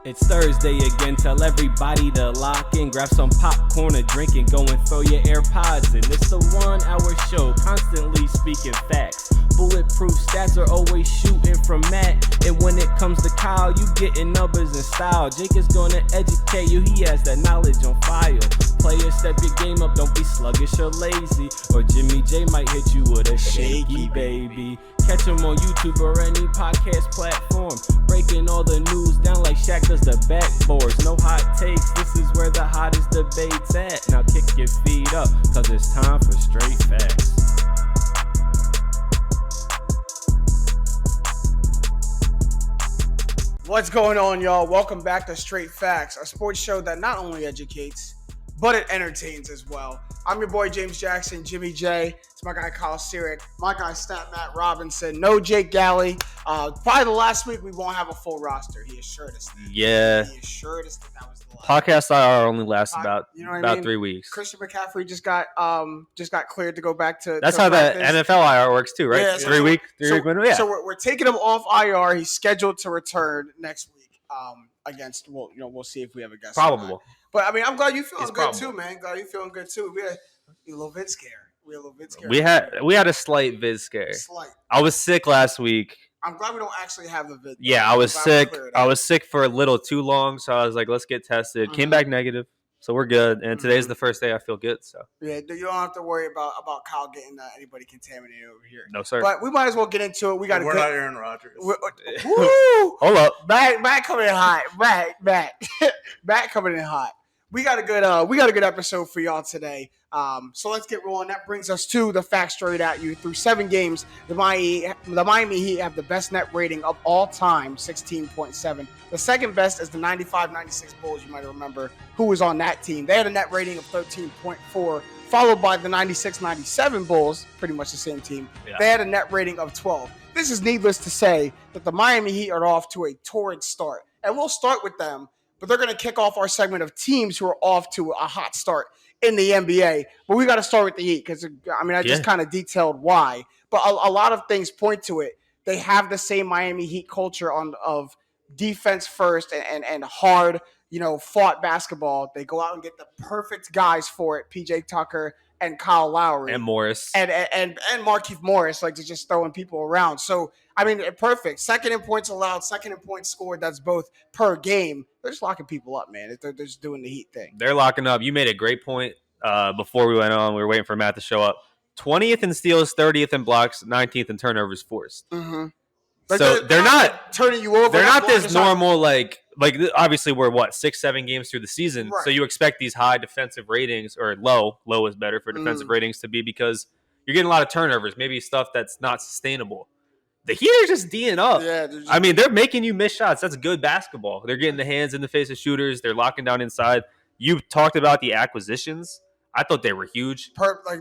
It's Thursday again, tell everybody to lock in, grab some popcorn, a drink, and go and throw your AirPods in. It's the 1 hour show, constantly speaking facts. Bulletproof stats are always shooting from Matt. And when it comes to Kyle, you getting numbers and style. Jake is gonna educate you, he has that knowledge on file. Players, step your game up, don't be sluggish or lazy. Or Jimmy J might hit you with a shaky baby. Catch him on YouTube or any podcast platform. Breaking all the news down like Shaq does the backboards. No hot takes, this is where the hottest debate's at. Now kick your feet up, cause it's time for straight facts. What's going on, y'all? Welcome back to Straight Facts, a sports show that not only educates, but it entertains as well. I'm your boy, James Jackson, Jimmy J. It's my guy, Kyle Sierick. My guy, Stat Matt Robinson. No Jake Galley. Probably the last week we won't have a full roster. He assured us that. Yeah. He assured us that was the last. Podcast IR only lasts about I mean? 3 weeks. Christian McCaffrey just got cleared to go back to That's to how practice. the NFL IR works too, right? Yeah, 3 week window. Yeah. So we're taking him off IR. He's scheduled to return next week. Against we'll see if we have a guest. Probable. But I mean, I'm glad you feeling It's good probable. too, man. Glad you feeling good too. We had a little bit scared. We had a slight vid scare. Slight. I was sick last week. I'm glad we don't actually have the vid. Yeah, I was sick. I was sick for a little too long, so I was like, let's get tested. Mm-hmm. Came back negative, so we're good. And today's the first day I feel good. So yeah, you don't have to worry about Kyle getting anybody contaminated over here. no, sir. But we might as well get into it. We're not Aaron Rodgers. Woo! Hold up. Matt coming in hot. Matt coming in hot. We got a good episode for y'all today. So let's get rolling. That brings us to the facts straight at you. Through 7 games, the Miami Heat have the best net rating of all time, 16.7. The second best is the 95-96 Bulls, you might remember, who was on that team. They had a net rating of 13.4, followed by the 96-97 Bulls, pretty much the same team. Yeah. They had a net rating of 12. This is needless to say that the Miami Heat are off to a torrid start. And we'll start with them, but they're going to kick off our segment of teams who are off to a hot start in the NBA. But we got to start with the Heat because, I just kind of detailed why. But a lot of things point to it. They have the same Miami Heat culture of defense first and hard, fought basketball. They go out and get the perfect guys for it, PJ Tucker and Kyle Lowry. And Morris. And Markieff Morris, like, to just throwing people around. So, perfect. Second in points allowed, second in points scored. That's both per game. They're just locking people up, man. They're just doing the Heat thing. They're locking up. You made a great point before we went on. We were waiting for Matt to show up. 20th in steals, 30th in blocks, 19th in turnovers forced. Mm-hmm. So they're not turning you over. They're not this normal, like obviously we're 6-7 games through the season. Right. So you expect these high defensive ratings, or low is better for defensive ratings to be, because you're getting a lot of turnovers, maybe stuff that's not sustainable. The Heat are just D'ing up. Yeah, they're making you miss shots. That's good basketball. They're getting the hands in the face of shooters. They're locking down inside. You talked about the acquisitions. I thought they were huge.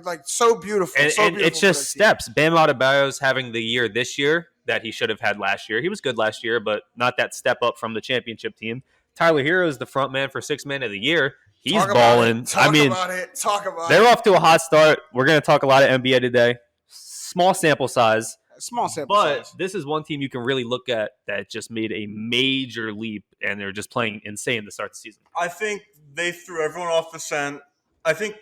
Like so beautiful. And it's just steps. Bam Adebayo's having the year this year that he should have had last year. He was good last year, but not that step up from the championship team. Tyler Hero is the front man for 6th man of the year. He's balling. Talk about it. They're off to a hot start. We're going to talk a lot of NBA today. Small sample size. But this is one team you can really look at that just made a major leap, and they're just playing insane to start the season. I think they threw everyone off the scent. I think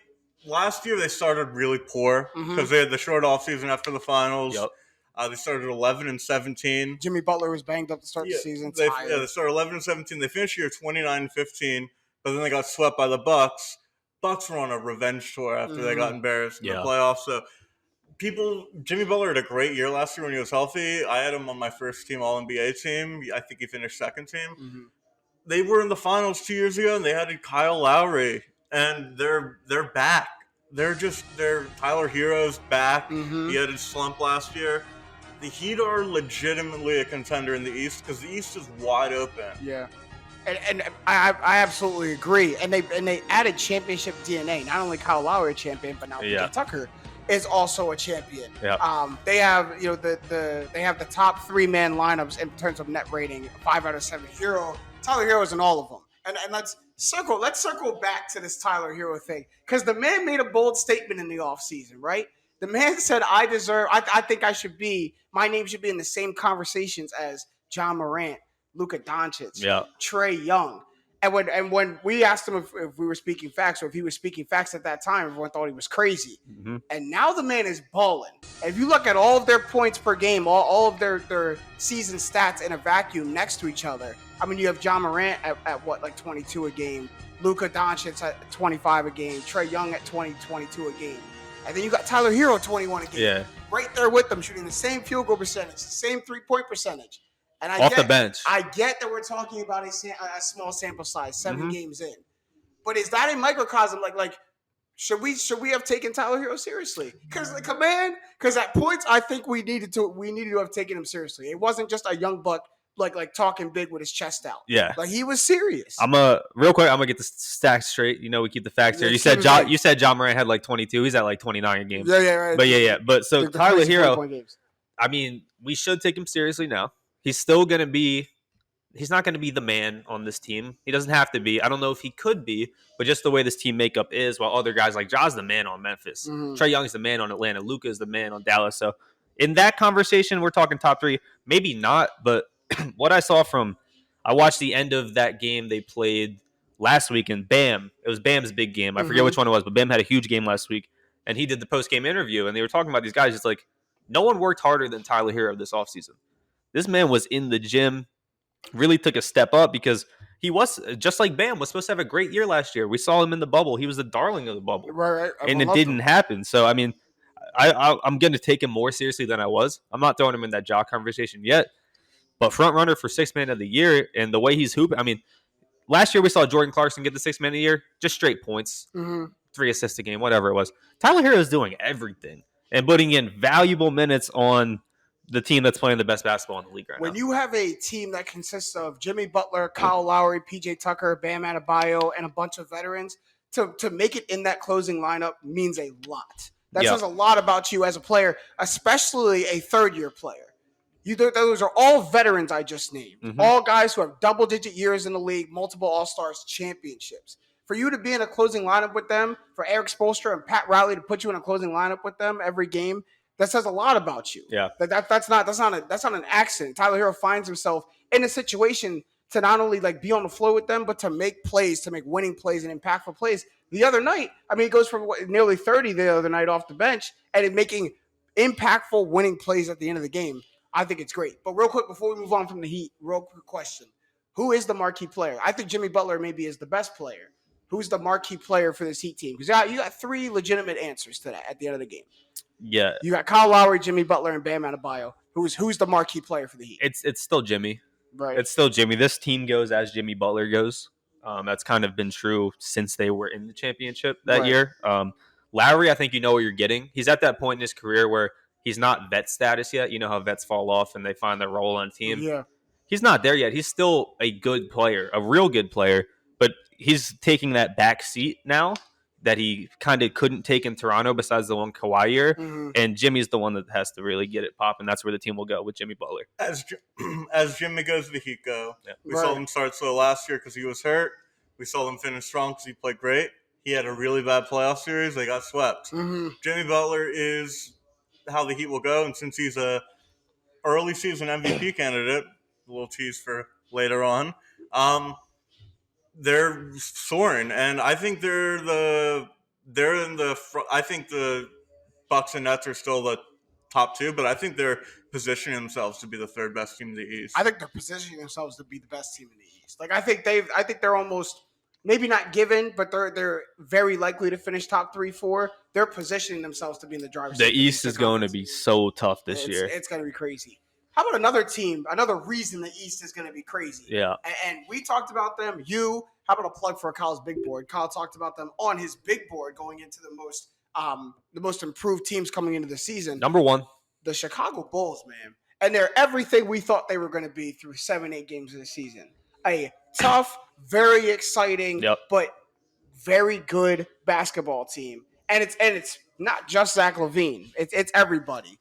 last year they started really poor because they had the short offseason after the finals. Yep. They started 11-17. Jimmy Butler was banged up to start the season. They started 11-17. They finished the year 29-15, but then they got swept by the Bucks. Bucks were on a revenge tour after they got embarrassed in the playoffs. So Jimmy Butler had a great year last year when he was healthy. I had him on my first team All-NBA team. I think he finished second team. Mm-hmm. They were in the finals 2 years ago, and they had Kyle Lowry, and they're back. Tyler Hero's back. Mm-hmm. He had his slump last year. The Heat are legitimately a contender in the East because the East is wide open. Yeah. And I absolutely agree. And they added championship DNA. Not only Kyle Lowry a champion, but now PJ Tucker is also a champion. Yeah. They have they have the top 3-man lineups in terms of net rating, 5 out of 7. Tyler Hero is in all of them. And let's circle back to this Tyler Hero thing, because the man made a bold statement in the offseason, right? The man said, I think my name should be in the same conversations as John Morant, Luka Doncic, Yeah. Trae Young. And when we asked him if we were speaking facts or if he was speaking facts at that time, everyone thought he was crazy. Mm-hmm. And now the man is balling. And if you look at all of their points per game, all of their season stats in a vacuum next to each other. I mean, you have John Morant at what, like 22 a game, Luka Doncic at 25 a game, Trae Young at 22 a game. And then you got Tyler Hero 21 a game. Yeah. Right there with them, shooting the same field goal percentage, the same 3-point percentage. And Off the bench. I get that we're talking about a small sample size, 7 games in. But is that a microcosm? Like should we have taken Tyler Hero seriously? Because at points I think we needed to have taken him seriously. It wasn't just a young buck like talking big with his chest out. Yeah. Like he was serious. Real quick, I'm gonna get the stacks straight. You know, we keep the facts here. You said John Morant had like 22. He's at like 29 a game. Yeah, right. But yeah. But so Tyler Hero, I mean, we should take him seriously now. He's still going to be – he's not going to be the man on this team. He doesn't have to be. I don't know if he could be, but just the way this team makeup is, while other guys like Ja's the man on Memphis. Trae Young's the man on Atlanta. Luka is the man on Dallas. So in that conversation, we're talking top 3. Maybe not, but what I saw I watched the end of that game they played last week, and Bam. It was Bam's big game. I forget which one it was, but Bam had a huge game last week, and he did the post-game interview, and they were talking about these guys. It's like, no one worked harder than Tyler Hero this offseason. This man was in the gym, really took a step up because he was, just like Bam, was supposed to have a great year last year. We saw him in the bubble. He was the darling of the bubble. Right. And it didn't happen. So, I mean, I'm going to take him more seriously than I was. I'm not throwing him in that Ja conversation yet. But front runner for 6th man of the year and the way he's hooping. I mean, last year we saw Jordan Clarkson get the 6th man of the year, just straight points, 3 assists a game, whatever it was. Tyler Hero is doing everything and putting in valuable minutes on the team that's playing the best basketball in the league right now. When you have a team that consists of Jimmy Butler, Kyle Lowry, PJ Tucker, Bam Adebayo, and a bunch of veterans, to make it in that closing lineup means a lot. That says a lot about you as a player, especially a third-year player. Those are all veterans I just named. All guys who have double-digit years in the league, multiple All-Stars, championships. For you to be in a closing lineup with them, for Eric Spoelstra and Pat Riley to put you in a closing lineup with them every game, that says a lot about you. Yeah. That's not an accident. Tyler Hero finds himself in a situation to not only like be on the floor with them, but to make plays, to make winning plays and impactful plays. The other night, I mean, he goes from nearly 30 the other night off the bench and making impactful winning plays at the end of the game. I think it's great. But real quick, before we move on from the Heat, real quick question. Who is the marquee player? I think Jimmy Butler maybe is the best player. Who's the marquee player for this Heat team? Because you got 3 legitimate answers to that at the end of the game. Yeah. You got Kyle Lowry, Jimmy Butler, and Bam Adebayo. Who's the marquee player for the Heat? It's still Jimmy. Right. It's still Jimmy. This team goes as Jimmy Butler goes. That's kind of been true since they were in the championship that year. Lowry, I think you know what you're getting. He's at that point in his career where he's not vet status yet. You know how vets fall off and they find their role on a team. Yeah. He's not there yet. He's still a good player, a real good player, but he's taking that back seat now that he kind of couldn't take in Toronto besides the one Kawhi year. And Jimmy's the one that has to really get it popping. That's where the team will go with Jimmy Butler. As Jimmy goes, the Heat go. Yeah. We saw him start slow last year because he was hurt. We saw him finish strong because he played great. He had a really bad playoff series. They got swept. Jimmy Butler is how the Heat will go. And since he's a early season MVP candidate, a little tease for later on, they're soaring, and I think I think the Bucks and Nets are still the top 2, but I think they're positioning themselves to be the 3rd best team in the East. I think they're positioning themselves to be the best team in the East. Like I think they're almost maybe not given, but they're very likely to finish top 3, 4. They're positioning themselves to be in the driver's seat. The East is going to be so tough this year. It's going to be crazy. How about another team? Another reason the East is going to be crazy. Yeah. And we talked about them. How about a plug for Kyle's big board? Kyle talked about them on his big board going into the most improved teams coming into the season. Number 1. The Chicago Bulls, man. And they're everything we thought they were going to be through 7-8 games of the season. A tough, very exciting, but very good basketball team. And it's not just Zach LaVine. It's everybody.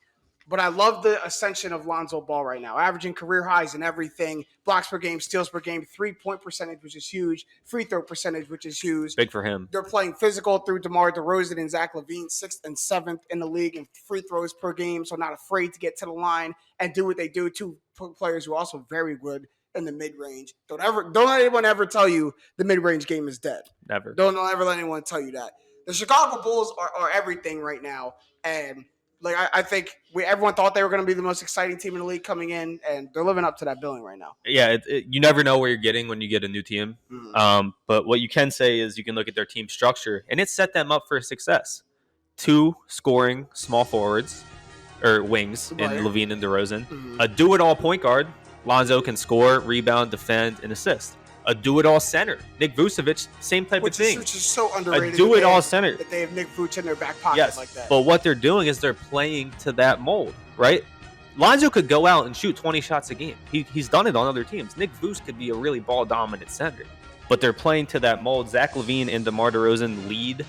But I love the ascension of Lonzo Ball right now, averaging career highs in everything. Blocks per game, steals per game, 3-point percentage, which is huge. Free throw percentage, which is huge. Big for him. They're playing physical through DeMar DeRozan and Zach LaVine, 6th and 7th in the league in free throws per game, so not afraid to get to the line and do what they do. 2 players who are also very good in the mid-range. Don't let anyone ever tell you the mid-range game is dead. Never. Don't ever let anyone tell you that. The Chicago Bulls are everything right now, and like I think everyone thought they were going to be the most exciting team in the league coming in, and they're living up to that billing right now. Yeah, you never know where you're getting when you get a new team. Mm-hmm. But what you can say is you can look at their team structure, and it set them up for success. 2 scoring small forwards or wings in LaVine and DeRozan. Mm-hmm. A do-it-all point guard. Lonzo can score, rebound, defend, and assist. A do-it-all center. Nick Vucevic, same type of thing. Which is so underrated. A do-it-all center. That they have Nick Vucevic in their back pocket like that. But what they're doing is they're playing to that mold, right? Lonzo could go out and shoot 20 shots a game. He's done it on other teams. Nick Vucevic could be a really ball-dominant center. But they're playing to that mold. Zach LaVine and DeMar DeRozan lead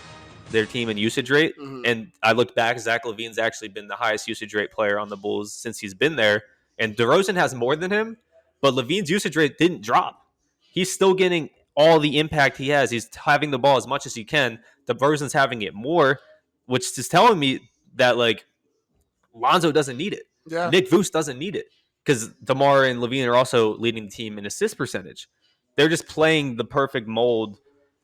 their team in usage rate. Mm-hmm. And I looked back, Zach LaVine's actually been the highest usage rate player on the Bulls since he's been there. And DeRozan has more than him, but LaVine's usage rate didn't drop. He's still getting all the impact he has. He's having the ball as much as he can. DeRozan's having it more, which is telling me that, like, Lonzo doesn't need it. Yeah. Nick Vucevic doesn't need it because DeMar and LaVine are also leading the team in assist percentage. They're just playing the perfect mold.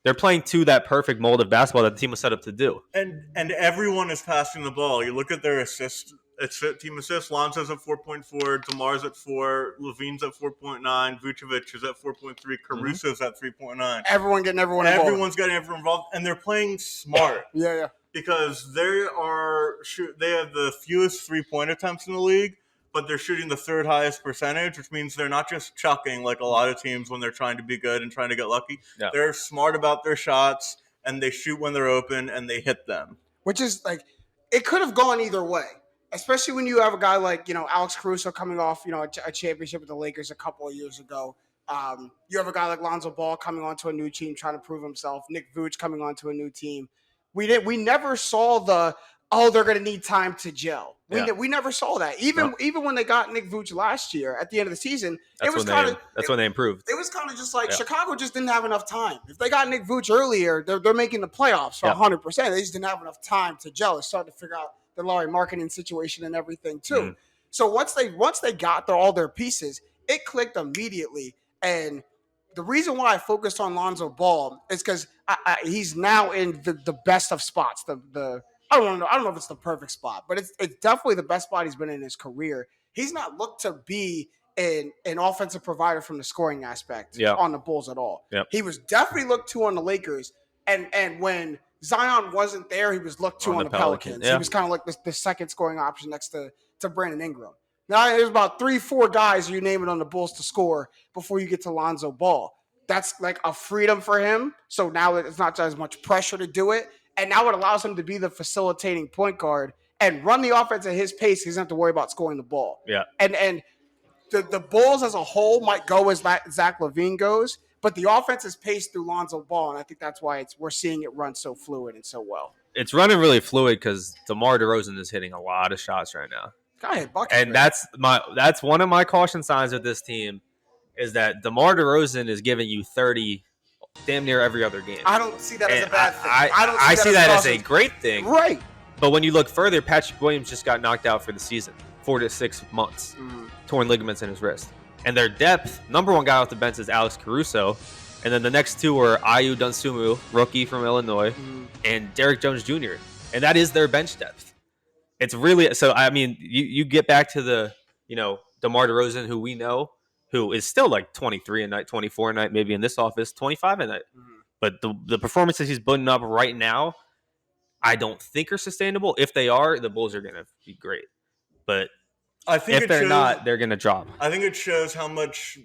They're playing to that perfect mold of basketball that the team was set up to do. And everyone is passing the ball. You look at their assists. It's team assists. Lonzo's at 4.4. DeMar's at 4. LaVine's at 4.9. Vucevic is at 4.3. Caruso's at 3.9. Everyone's getting everyone involved, and they're playing smart. Yeah. Because they have the fewest 3-point attempts in the league, but they're shooting the 3rd highest percentage, which means they're not just chucking like a lot of teams when they're trying to be good and trying to get lucky. Yeah. They're smart about their shots, and they shoot when they're open, and they hit them. Which is, like, it could have gone either way. Especially when you have a guy like, Alex Caruso coming off, a championship with the Lakers a couple of years ago. You have a guy like Lonzo Ball coming onto a new team trying to prove himself. Nick Vucevic coming onto a new team. We never saw they're going to need time to gel. We never saw that. Even when they got Nick Vucevic last year at the end of the season, that's when they improved. It was kind of just like Chicago just didn't have enough time. If they got Nick Vucevic earlier, they're making the playoffs for 100%. They just didn't have enough time to gel. They started to figure out the Larry marketing situation and everything too. Mm. So once they got all their pieces, it clicked immediately. And the reason why I focused on Lonzo Ball is because he's now in the best of spots. I don't know if it's the perfect spot, but it's definitely the best spot he's been in his career. He's not looked to be an offensive provider from the scoring aspect on the Bulls at all. Yep. He was definitely looked to on the Lakers, and when Zion wasn't there, he was looked to on the Pelicans. Yeah. He was kind of like the second scoring option next to Brandon Ingram. Now, there's about 3-4 guys you name it on the Bulls to score before you get to Lonzo Ball. That's like a freedom for him. So now it's not as much pressure to do it. And now it allows him to be the facilitating point guard and run the offense at his pace. He doesn't have to worry about scoring the ball. Yeah. And the Bulls as a whole might go as Zach LaVine goes, but the offense is paced through Lonzo Ball, and I think that's why we're seeing it run so fluid and so well. It's running really fluid because DeMar DeRozan is hitting a lot of shots right now. And that's one of my caution signs with this team is that DeMar DeRozan is giving you 30 damn near every other game. I don't see that as a bad thing. I see that as a great thing. Right. But when you look further, Patrick Williams just got knocked out for the season, 4 to 6 months, torn ligaments in his wrist. And their depth, number one guy off the bench is Alex Caruso. And then the next two are Ayu Dosunmu, rookie from Illinois, and Derrick Jones Jr. And that is their bench depth. It's really – so, I mean, you get back to the, DeMar DeRozan, who we know, who is still like 23 a night, 24 a night, maybe in this office, 25 a night. But the performances he's putting up right now, I don't think are sustainable. If they are, the Bulls are going to be great. But I think if they're not, they're going to drop. I think it shows how much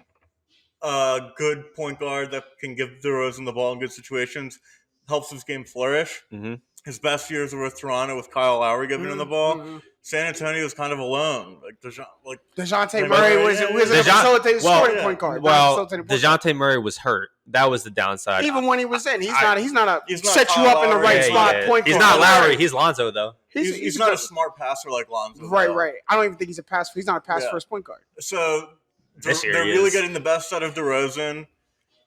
good point guard that can give DeRozan the ball in good situations helps his game flourish. Mm-hmm. His best years were with Toronto with Kyle Lowry giving him the ball. Mm-hmm. San Antonio was kind of alone. DeJounte Murray was a facilitated scoring point guard. Well, DeJounte Murray was hurt. That was the downside. Even when he was in, he's not set you up in the right spot point guard. He's not Lowry. He's Lonzo though. He's not a smart passer like Lonzo. Right. I don't even think he's a pass. He's not a pass first point guard. So they're really getting the best out of DeRozan,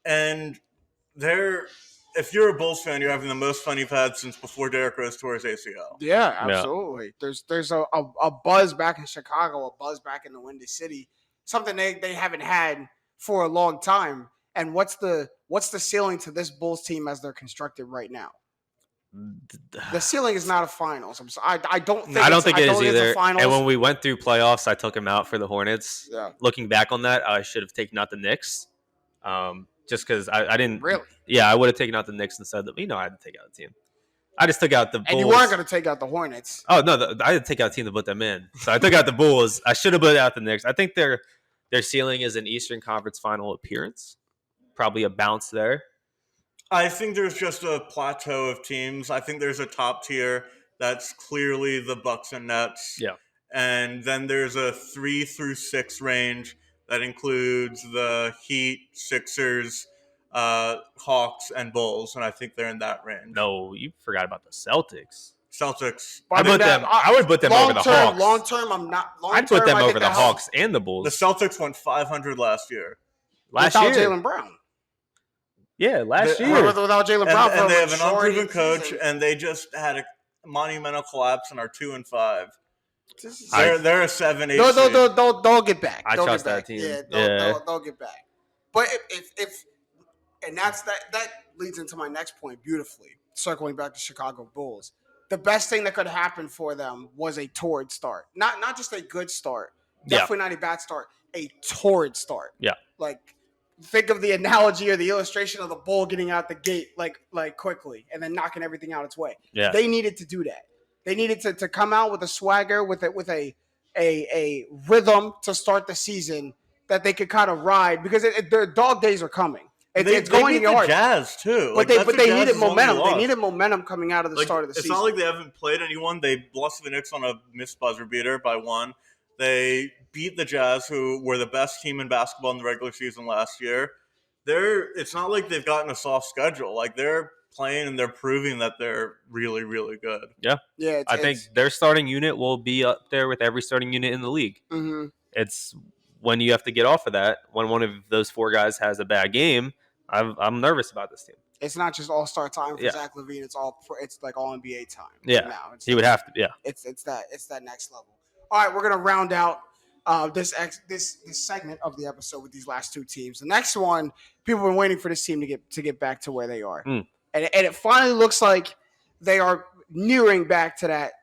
and if you're a Bulls fan, you're having the most fun you've had since before Derrick Rose tore his ACL. Yeah, absolutely. Yeah. There's a buzz back in Chicago, a buzz back in the Windy City, something they haven't had for a long time. And what's the ceiling to this Bulls team as they're constructed right now? The ceiling is not a finals. I don't think it is either. And when we went through playoffs, I took him out for the Hornets. Yeah. Looking back on that, I should have taken out the Knicks. Just because I didn't really. Yeah, I would have taken out the Knicks instead. I had to take out the team. I just took out the Bulls. And you weren't going to take out the Hornets. Oh no, I had to take out a team to put them in. So I took out the Bulls. I should have put out the Knicks. I think their ceiling is an Eastern Conference Final appearance. Probably a bounce there. I think there's just a plateau of teams. I think there's a top tier that's clearly the Bucks and Nets. Yeah. And then there's a 3 through 6 range that includes the Heat, Sixers, Hawks, and Bulls. And I think they're in that range. No, you forgot about the Celtics. I would put them over the Hawks. Long term, I'm not. I'd put them over the Hawks and the Bulls. The Celtics went 500 last year. Without Jaylen Brown. Yeah, last year. Without Jaylen Brown. And they have an unproven coach, and they just had a monumental collapse and are 2-5. They're a 7-8. They'll get back. I trust that team. Yeah, they'll get back. But if and that leads into my next point beautifully. Circling back to Chicago Bulls, the best thing that could happen for them was a torrid start. Not just a good start. Definitely not a bad start. A torrid start. Yeah. Like, think of the analogy or the illustration of the bull getting out the gate like quickly and then knocking everything out its way. Yeah. They needed to do that. They needed to come out with a swagger, with a rhythm to start the season that they could kind of ride, because their dog days are coming. It's going in your heart. Jazz too, but they needed momentum. They needed momentum coming out of the start of the season. It's not like they haven't played anyone. They lost to the Knicks on a missed buzzer beater by 1. They beat the Jazz, who were the best team in basketball in the regular season last year. It's not like they've gotten a soft schedule. Like, they're playing and they're proving that they're really, really good. Yeah. Yeah. I think their starting unit will be up there with every starting unit in the league. Mm-hmm. It's when you have to get off of that, when one of those 4 guys has a bad game, I'm nervous about this team. It's not just all-star time for Zach LaVine. It's like all NBA time. Yeah. Now. He would have to. Yeah. It's that next level. All right, we're gonna round out this segment of the episode with these last 2 teams. The next one, people have been waiting for this team to get back to where they are, and it finally looks like they are nearing back to that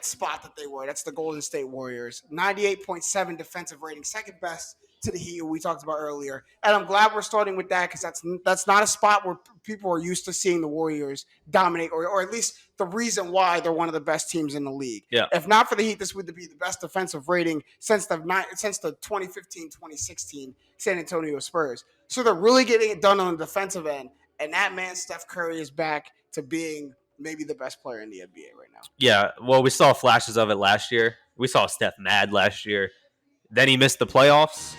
spot that they were. That's the Golden State Warriors. 98.7 defensive rating, second best to the Heat, we talked about earlier. And I'm glad we're starting with that, because that's not a spot where people are used to seeing the Warriors dominate, or at least the reason why they're one of the best teams in the league. Yeah. If not for the Heat, this would be the best defensive rating since the 2015-2016 San Antonio Spurs. So they're really getting it done on the defensive end. And that man, Steph Curry, is back to being maybe the best player in the NBA right now. Yeah, well, we saw flashes of it last year. We saw Steph mad last year. Then he missed the playoffs.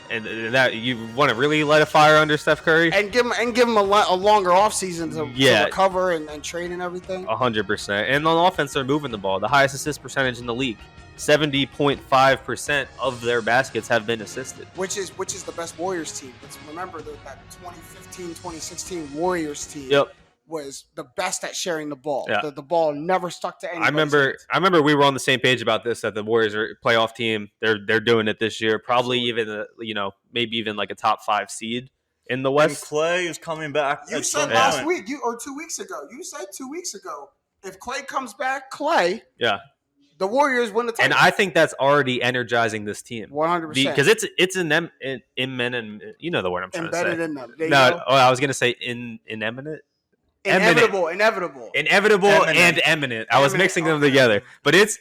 And that, you want to really light a fire under Steph Curry? And give him a longer offseason to recover and train and everything? 100%. And on offense, they're moving the ball. The highest assist percentage in the league. 70.5% of their baskets have been assisted. Which is the best Warriors team. Remember that 2015-2016 Warriors team was the best at sharing the ball. Yeah. The ball never stuck to anybody. I remember we were on the same page about this, that the Warriors are a playoff team. They're doing it this year. Probably even maybe even like a top 5 seed in the West. And Clay is coming back. You said last week, 2 weeks ago. You said 2 weeks ago, if Clay comes back, the Warriors win the title. And I think that's already energizing this team. 100%. Because it's in them, in men, and you know the word I'm trying embedded to say. In them. I was going to say ineminent. Inevitable and eminent. I was mixing them together. But it's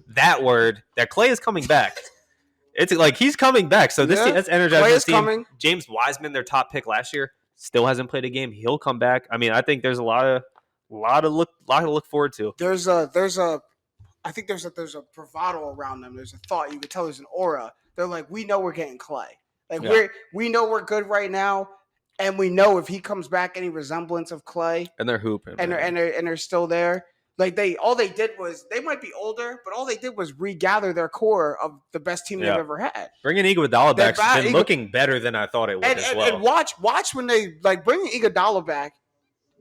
that word that Clay is coming back. It's like he's coming back. So that's energizing this team. Coming. James Wiseman, their top pick last year, still hasn't played a game. He'll come back. I mean, I think there's a lot to look forward to. There's a bravado around them. There's a thought. You can tell there's an aura. They're like, we know we're getting Clay. We know we're good right now. And we know if he comes back, any resemblance of Clay, and they're hooping, and they're still there. Like they might be older, but all they did was regather their core of the best team they've ever had. Bringing Iguodala back has been looking better than I thought it would as well. And watch when they bringing Iguodala back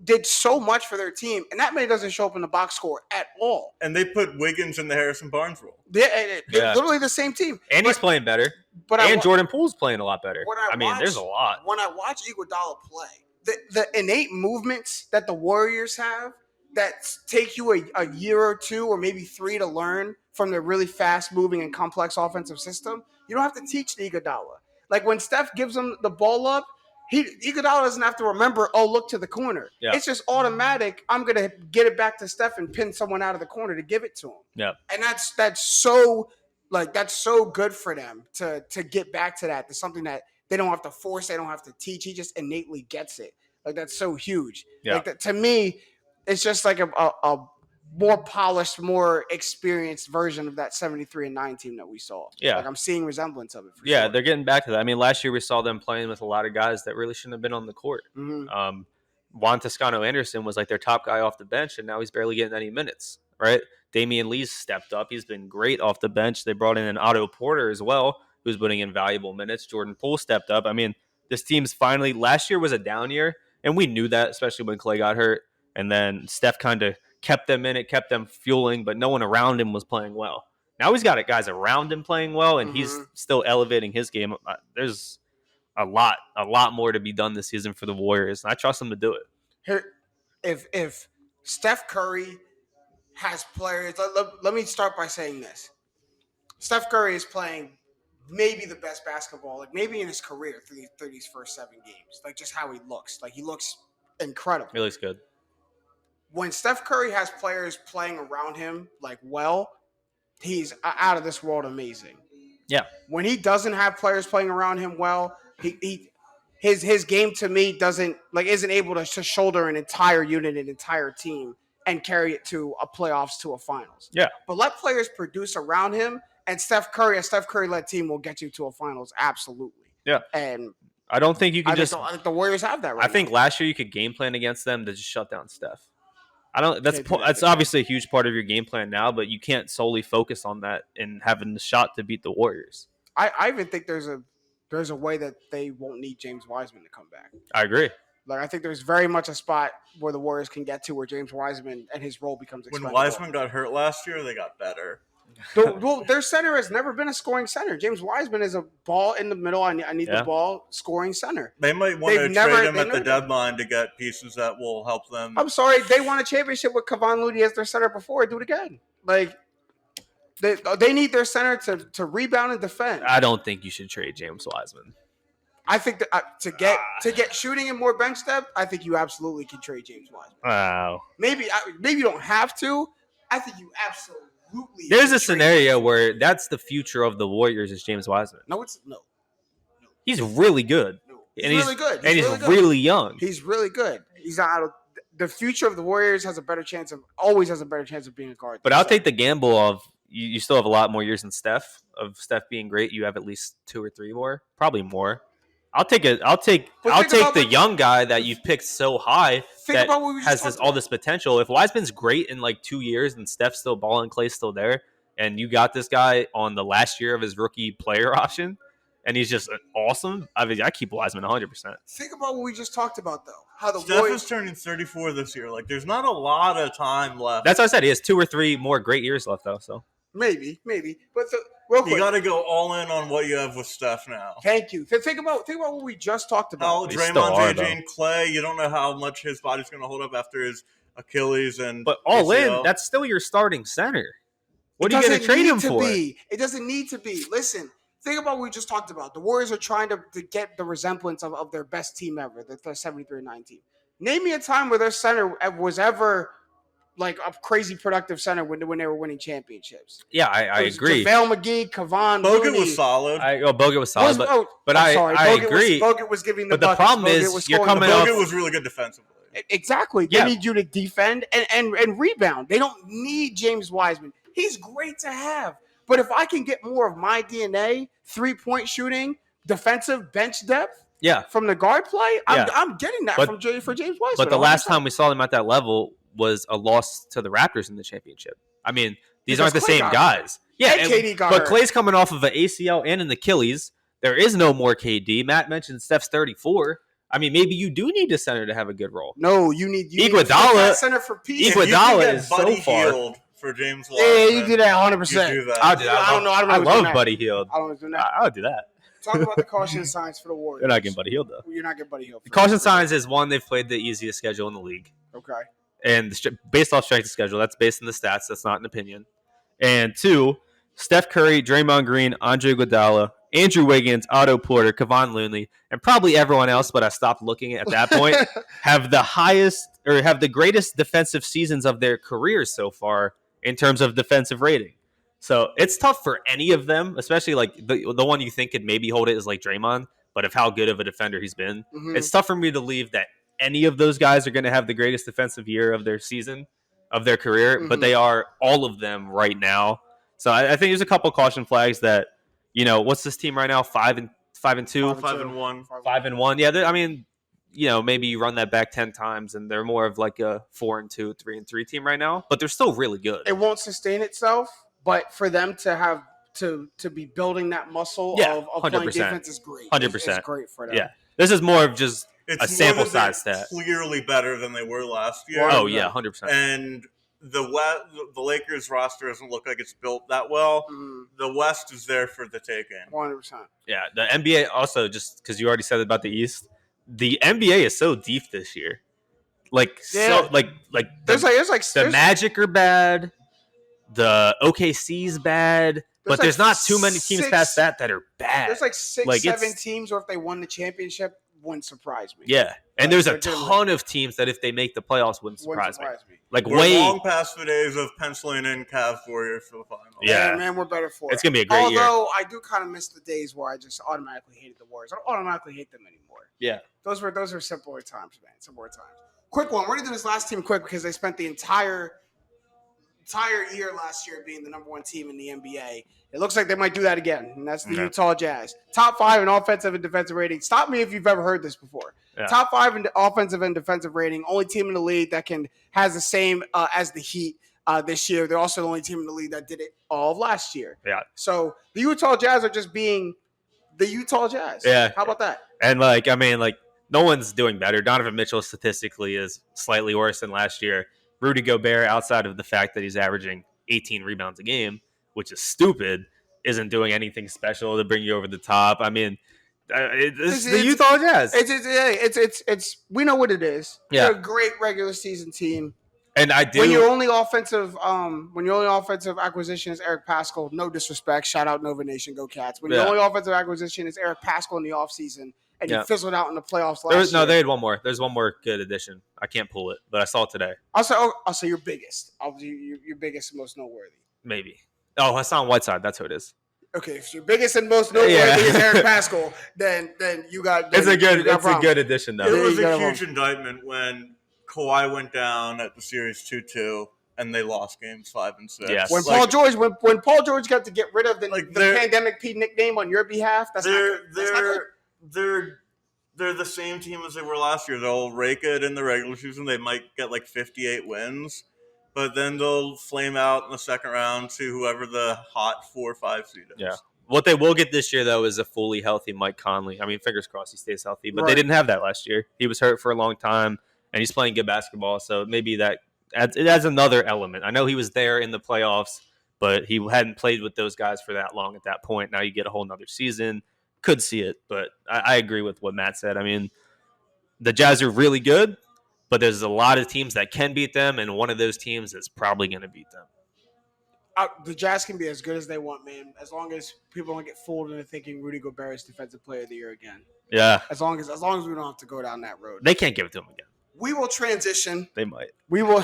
did so much for their team, and that man doesn't show up in the box score at all. And they put Wiggins in the Harrison Barnes role. Literally the same team. And he's playing better. And Jordan Poole's playing a lot better. There's a lot. When I watch Iguodala play, the innate movements that the Warriors have that take you a year or 2 or maybe 3 to learn from their really fast-moving and complex offensive system, you don't have to teach the Iguodala. Like when Steph gives him the ball up, Iguodala doesn't have to remember, look to the corner. Yeah. It's just automatic. I'm going to get it back to Steph and pin someone out of the corner to give it to him. Yeah. And that's so good for them to get back to that. To something that they don't have to force, they don't have to teach. He just innately gets it. Like that's so huge. Yeah. Like to me, it's just like a more polished, more experienced version of that 73-9 team that we saw. Yeah. Like I'm seeing resemblance of it. Yeah, they're getting back to that. I mean, last year we saw them playing with a lot of guys that really shouldn't have been on the court. Mm-hmm. Juan Toscano-Anderson was like their top guy off the bench, and now he's barely getting any minutes, right? Damian Lee's stepped up. He's been great off the bench. They brought in an Otto Porter as well, who's putting in valuable minutes. Jordan Poole stepped up. I mean, this team's finally – last year was a down year, and we knew that, especially when Clay got hurt. And then Steph kind of kept them in it, kept them fueling, but no one around him was playing well. Now he's got guys around him playing well, and he's still elevating his game. There's a lot more to be done this season for the Warriors, and I trust them to do it. Here, if Steph Curry has players, let me start by saying this. Steph Curry is playing maybe the best basketball, like maybe in his career through these first 7 games. Like just how he looks. Like he looks incredible. He looks good. When Steph Curry has players playing around him like well, he's out of this world amazing. Yeah. When he doesn't have players playing around him well, his game to me isn't able to shoulder an entire unit, an entire team, and carry it to a playoffs, to a finals. Yeah. But let players produce around him, and a Steph Curry-led team will get you to a finals, absolutely. Yeah. And I don't think you can I think the Warriors have that right now. I think last year you could game plan against them to just shut down Steph. That's obviously a huge part of your game plan now, but you can't solely focus on that and having the shot to beat the Warriors. I even think there's a way that they won't need James Wiseman to come back. I agree. Like I think there's very much a spot where the Warriors can get to where James Wiseman and his role becomes expendable. When Wiseman got hurt last year, they got better. Well, their center has never been a scoring center. James Wiseman is a ball in the middle. I need the ball scoring center. They might want to trade him at the deadline to get pieces that will help them. I'm sorry, they won a championship with Kevon Looney as their center before. Do it again. Like they need their center to rebound and defend. I don't think you should trade James Wiseman. I think that to get shooting and more bench depth, I think you absolutely can trade James Wiseman. Wow. Maybe you don't have to. I think you absolutely. There's a scenario where that's the future of the Warriors is James Wiseman. No. He's really good. No. He's really good. He's really young. He's really good. He's not. The future of the Warriors always has a better chance of being a guard. But I'll take the gamble of you still have a lot more years than Steph. Of Steph being great, you have at least 2 or 3 more, probably more. I'll take the young guy that you've picked so high that has all this potential. If Wiseman's great in like 2 years and Steph's still balling, Clay's still there, and you got this guy on the last year of his rookie player option, and he's just awesome. I mean, I keep Wiseman 100%. Think about what we just talked about, though. How the Steph Warriors is turning 34 this year. Like, there's not a lot of time left. That's what I said. He has 2 or 3 more great years left, though. So maybe. But real quick, you got to go all in on what you have with Steph now. Thank you. Think about what we just talked about. Draymond, JJ, and Clay. You don't know how much his body's going to hold up after his Achilles but all ACL. In, that's still your starting center. What are you going to trade him for? It doesn't need to be. Listen, think about what we just talked about. The Warriors are trying to get the resemblance of their best team ever, the 73-9 team. Name me a time where their center was ever like a crazy productive center when they were winning championships. Yeah, I agree. JaVale McGee, Kevon Bogut Looney. was solid. Bogut was solid, but I agree. Bogut was giving the buckets. The problem is you're coming off. Bogut was really good defensively. Exactly. They need you to defend and rebound. They don't need James Wiseman. He's great to have. But if I can get more of my DNA, 3-point shooting, defensive bench depth, from the guard play, I'm getting that for James Wiseman. But the last time we saw them at that level was a loss to the Raptors in the championship. I mean, these aren't the same guys. Yeah, KD got but hurt. Clay's coming off of an ACL and an Achilles. There is no more KD. Matt mentioned Steph's 34. I mean, maybe you do need a center to have a good role. No, you need Iguodala. Center for peace. Iguodala is so far. For James Wiseman. Yeah, you do that 100%. I'll do that. I don't know. I love Buddy Hield. I don't do that. I'll do that. Talk about the caution signs for the Warriors. They're not getting Buddy Hield, though. You're not getting Buddy Hield. The caution signs is, one, they've played the easiest schedule in the league. Okay. And based off strength of schedule, that's based on the stats. That's not an opinion. And 2, Steph Curry, Draymond Green, Andre Iguodala, Andrew Wiggins, Otto Porter, Kevon Looney, and probably everyone else, but I stopped looking at that point, have the greatest defensive seasons of their careers so far in terms of defensive rating. So it's tough for any of them, especially like the one you think could maybe hold it is like Draymond, but of how good of a defender he's been. Mm-hmm. It's tough for me to believe that any of those guys are going to have the greatest defensive year of their season, of their career, but they are all of them right now. So I think there's a couple caution flags that, what's this team right now? 5-2, 5-1, 5-1. Yeah, I mean, maybe you run that back 10 times, and they're more of like a 4-2, 3-3 team right now. But they're still really good. It won't sustain itself, but for them to have to be building that muscle of playing defense is great. 100%, it's great for them. Yeah, this is more of just a sample size stat. Clearly better than they were last year. Oh yeah, 100%. And the Lakers roster doesn't look like it's built that well. Mm-hmm. The West is there for the taking. 100%. Yeah, the NBA also, just because you already said about the East, the NBA is so deep this year. There's the Magic are bad, the OKC's bad, but there's not too many teams past that are bad. There's like 6-7 teams, or if they won the championship, wouldn't surprise me. Yeah, and there's a ton of teams that if they make the playoffs wouldn't surprise me. Like we're long past the days of penciling in Cavs Warriors for the final. Yeah, man, we're better for it. It's gonna be a great year. Although I do kind of miss the days where I just automatically hated the Warriors. I don't automatically hate them anymore. Yeah, those were simpler times, man. Simpler times. Quick one. We're gonna do this last team quick because they spent the entire year last year being the number one team in the NBA. It looks like they might do that again, and that's the Utah Jazz. Top 5 in offensive and defensive rating. Stop me if you've ever heard this before. Yeah. Top 5 in offensive and defensive rating. Only team in the league that has the same as the Heat this year. They're also the only team in the league that did it all of last year. Yeah. So the Utah Jazz are just being the Utah Jazz. Yeah. How about that? And no one's doing better. Donovan Mitchell statistically is slightly worse than last year. Rudy Gobert, outside of the fact that he's averaging 18 rebounds a game, which is stupid, isn't doing anything special to bring you over the top. I mean, it's the Utah Jazz. It's we know what it is. Yeah. They're a great regular season team. And I do. When your only offensive acquisition is Eric Pascal, no disrespect, shout out Nova Nation, go Cats. When your only offensive acquisition is Eric Pascal in the offseason, and you fizzled out in the playoffs last year. No, they had one more. There's one more good addition. I can't pull it, but I saw it today. I'll say your biggest. Your biggest and most noteworthy. Maybe. Oh, Hassan Whiteside. That's who it is. Okay, if your biggest and most noteworthy is Eric Pascal, then you got. It's a good addition, though. It was a huge indictment when Kawhi went down at the series 2-2. And they lost games 5 and 6. Yes. When Paul George got to get rid of the pandemic P nickname on your behalf, that's not good. They're the same team as they were last year. They'll rake it in the regular season. They might get like 58 wins, but then they'll flame out in the second round to whoever the hot 4 or 5 seed is. Yeah. What they will get this year, though, is a fully healthy Mike Conley. I mean, fingers crossed he stays healthy, but they didn't have that last year. He was hurt for a long time, and he's playing good basketball, so maybe it adds another element. I know he was there in the playoffs, but he hadn't played with those guys for that long at that point. Now you get a whole nother season. Could see it, but I agree with what Matt said. I mean, the Jazz are really good, but there's a lot of teams that can beat them, and one of those teams is probably going to beat them. The Jazz can be as good as they want, man, as long as people don't get fooled into thinking Rudy Gobert is Defensive Player of the Year again. Yeah. As long as we don't have to go down that road. They can't give it to him again. We will transition. They might. We will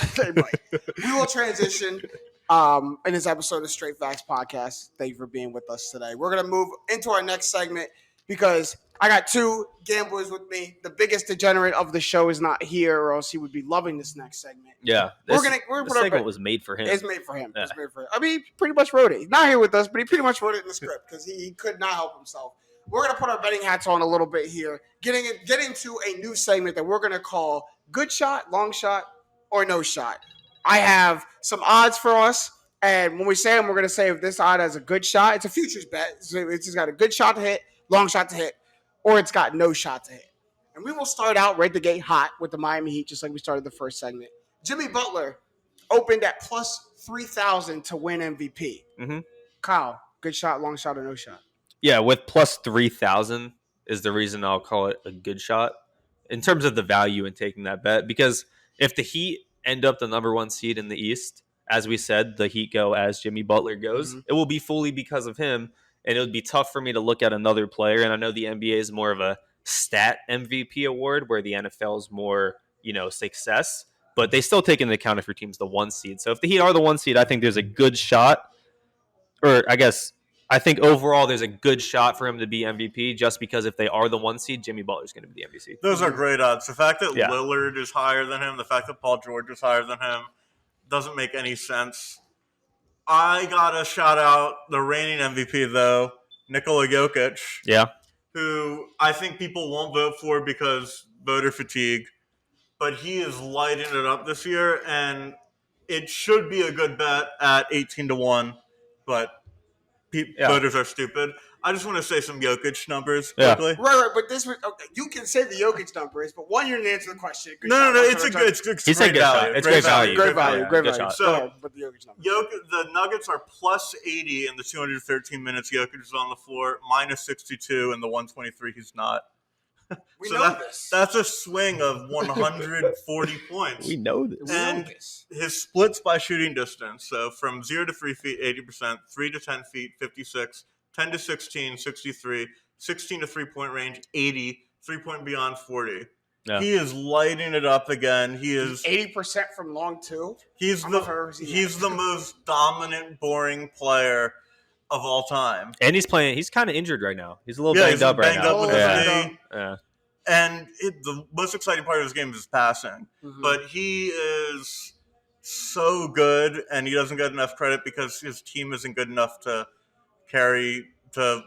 transition in this episode of Straight Facts Podcast. Thank you for being with us today. We're going to move into our next segment because I got 2 gamblers with me. The biggest degenerate of the show is not here, or else he would be loving this next segment. Yeah. This segment was made for him. It's made for him. Yeah. It's made for him. I mean, he pretty much wrote it. He's not here with us, but he pretty much wrote it in the script because he could not help himself. We're going to put our betting hats on a little bit here, getting to a new segment that we're going to call Good Shot, Long Shot, or No Shot. I have some odds for us, and when we say them, we're going to say if this odd has a good shot. It's a futures bet. So it's just got a good shot to hit, long shot to hit, or it's got no shot to hit. And we will start out right the gate hot with the Miami Heat, just like we started the first segment. Jimmy Butler opened at plus 3,000 to win MVP. Mm-hmm. Kyle, good shot, long shot, or no shot? Yeah, with plus 3,000 is the reason I'll call it a good shot in terms of the value in taking that bet. Because if the Heat end up the number 1 seed in the East, as we said, the Heat go as Jimmy Butler goes, it will be fully because of him. And it would be tough for me to look at another player. And I know the NBA is more of a stat MVP award where the NFL is more, success. But they still take into account if your team's the 1 seed. So if the Heat are the 1 seed, I think there's a good shot. Or I think overall there's a good shot for him to be MVP just because if they are the 1 seed, Jimmy Butler's going to be the MVP. Those are great odds. The fact that Lillard is higher than him, the fact that Paul George is higher than him, doesn't make any sense. I got to shout out the reigning MVP, though, Nikola Jokic. Yeah. Who I think people won't vote for because voter fatigue. But he is lighting it up this year, and it should be a good bet at 18-1. But voters are stupid. I just want to say some Jokic numbers quickly. Right. But you can say the Jokic numbers, but one, you're going to answer the question. No, it's he said good value. It's great value. Great value. So, but the Jokic numbers. The Nuggets are plus 80 in the 213 minutes Jokic is on the floor, minus 62 in the 123 he's not. We know this. That's a swing of 140 points. We know this. And his splits by shooting distance. So from 0 to 3 feet, 80%, 3 to 10 feet, 56, 10 to 16, 63, 16 to 3-point range, 80, 3-point beyond, 40. Yeah. He is lighting it up again. He is 80% from long too. He's the most dominant, boring player of all time. And he's kind of injured right now. He's a little banged up right now. With his knee. Yeah. And the most exciting part of his game is his passing. Mm-hmm. But he is so good, and he doesn't get enough credit because his team isn't good enough to carry to.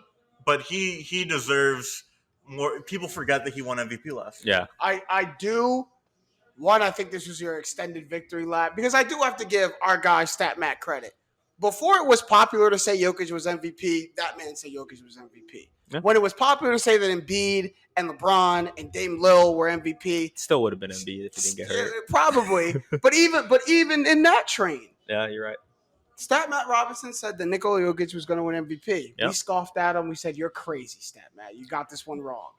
But he deserves more. People forget that he won MVP last year. Yeah. I do. One, I think this was your extended victory lap because I do have to give our guy StatMat credit. Before it was popular to say Jokic was MVP, that man said Jokic was MVP. Yeah. When it was popular to say that Embiid and LeBron and Dame Lil were MVP, still would have been Embiid if he didn't get hurt. Probably, but even in that train, yeah, you're right. StatMat Robinson said that Nikola Jokic was going to win MVP. Yep. We scoffed at him. We said, "You're crazy, StatMat. You got this one wrong."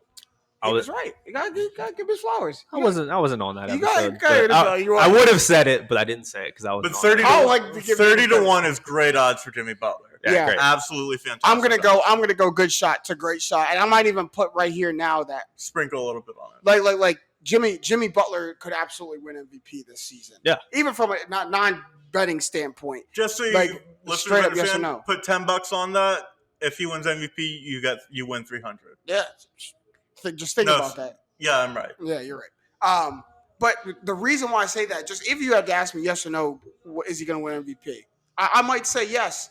He was right. You gotta give his flowers. I wasn't on that episode. I would have said it, but I didn't say it because I was. But 30-1 is great odds for Jimmy Butler. Yeah. Great. Absolutely fantastic. I'm gonna go good shot to great shot, and I might even put right here now that sprinkle a little bit on it. Like Jimmy Butler could absolutely win MVP this season. Yeah, even from a non-betting standpoint. Just so you straight up yes or no. Put $10 on that. If he wins MVP, you win $300. Yeah. Just think about that. Yeah, I'm right. Yeah, you're right. But the reason why I say that, just if you had to ask me yes or no, is he going to win MVP? I might say yes.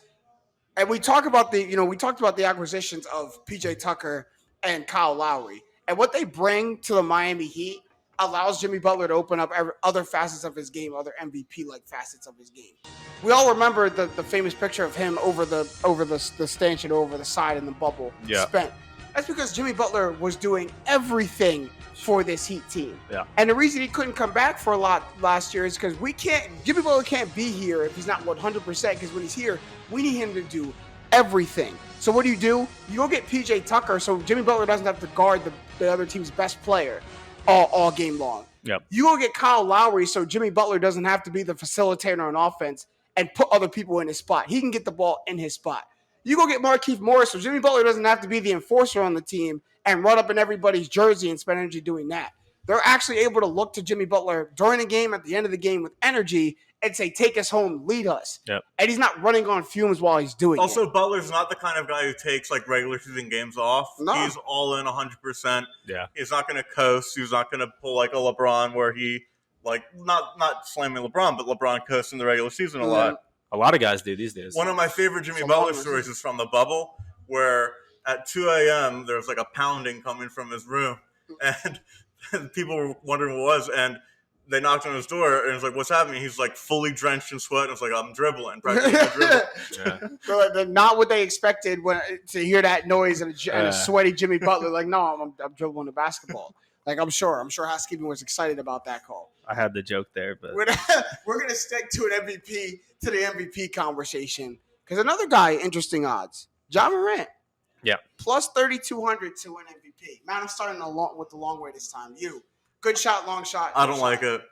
And we talked about the acquisitions of PJ Tucker and Kyle Lowry, and what they bring to the Miami Heat allows Jimmy Butler to open up other facets of his game, other MVP-like facets of his game. We all remember the famous picture of him over the stanchion over the side in the bubble. Yeah. Spent. That's because Jimmy Butler was doing everything for this Heat team. Yeah. And the reason he couldn't come back for a lot last year is because Jimmy Butler can't be here if he's not 100%, because when he's here, we need him to do everything. So what do? You go get PJ Tucker so Jimmy Butler doesn't have to guard the other team's best player all game long. Yep. You go get Kyle Lowry so Jimmy Butler doesn't have to be the facilitator on offense and put other people in his spot. He can get the ball in his spot. You go get Markieff Morris so Jimmy Butler doesn't have to be the enforcer on the team and run up in everybody's jersey and spend energy doing that. They're actually able to look to Jimmy Butler during the game, at the end of the game with energy and say, take us home, lead us. Yep. And he's not running on fumes while he's doing it. Also, Butler's not the kind of guy who takes regular season games off. No. He's all in 100%. Yeah. He's not going to coast. He's not going to pull like a LeBron where he not slamming LeBron, but LeBron coasts in the regular season a lot. A lot of guys do these days. One of my favorite Jimmy Butler stories is from the bubble, where at 2 a.m. there was like a pounding coming from his room, and people were wondering what it was, and they knocked on his door, and it's like, what's happening? He's like fully drenched in sweat, and it's like, I'm dribbling. Yeah. So not what they expected to hear that noise and a sweaty Jimmy Butler. Like, no, I'm dribbling the basketball. Like, I'm sure Haskinen was excited about that call. I had the joke there, but we're going to stick to the MVP conversation. Because another guy, interesting odds, Ja Morant. Yeah. Plus 3,200 to win MVP. Man, I'm starting with the long way this time. You. Good shot, long shot. I don't like it.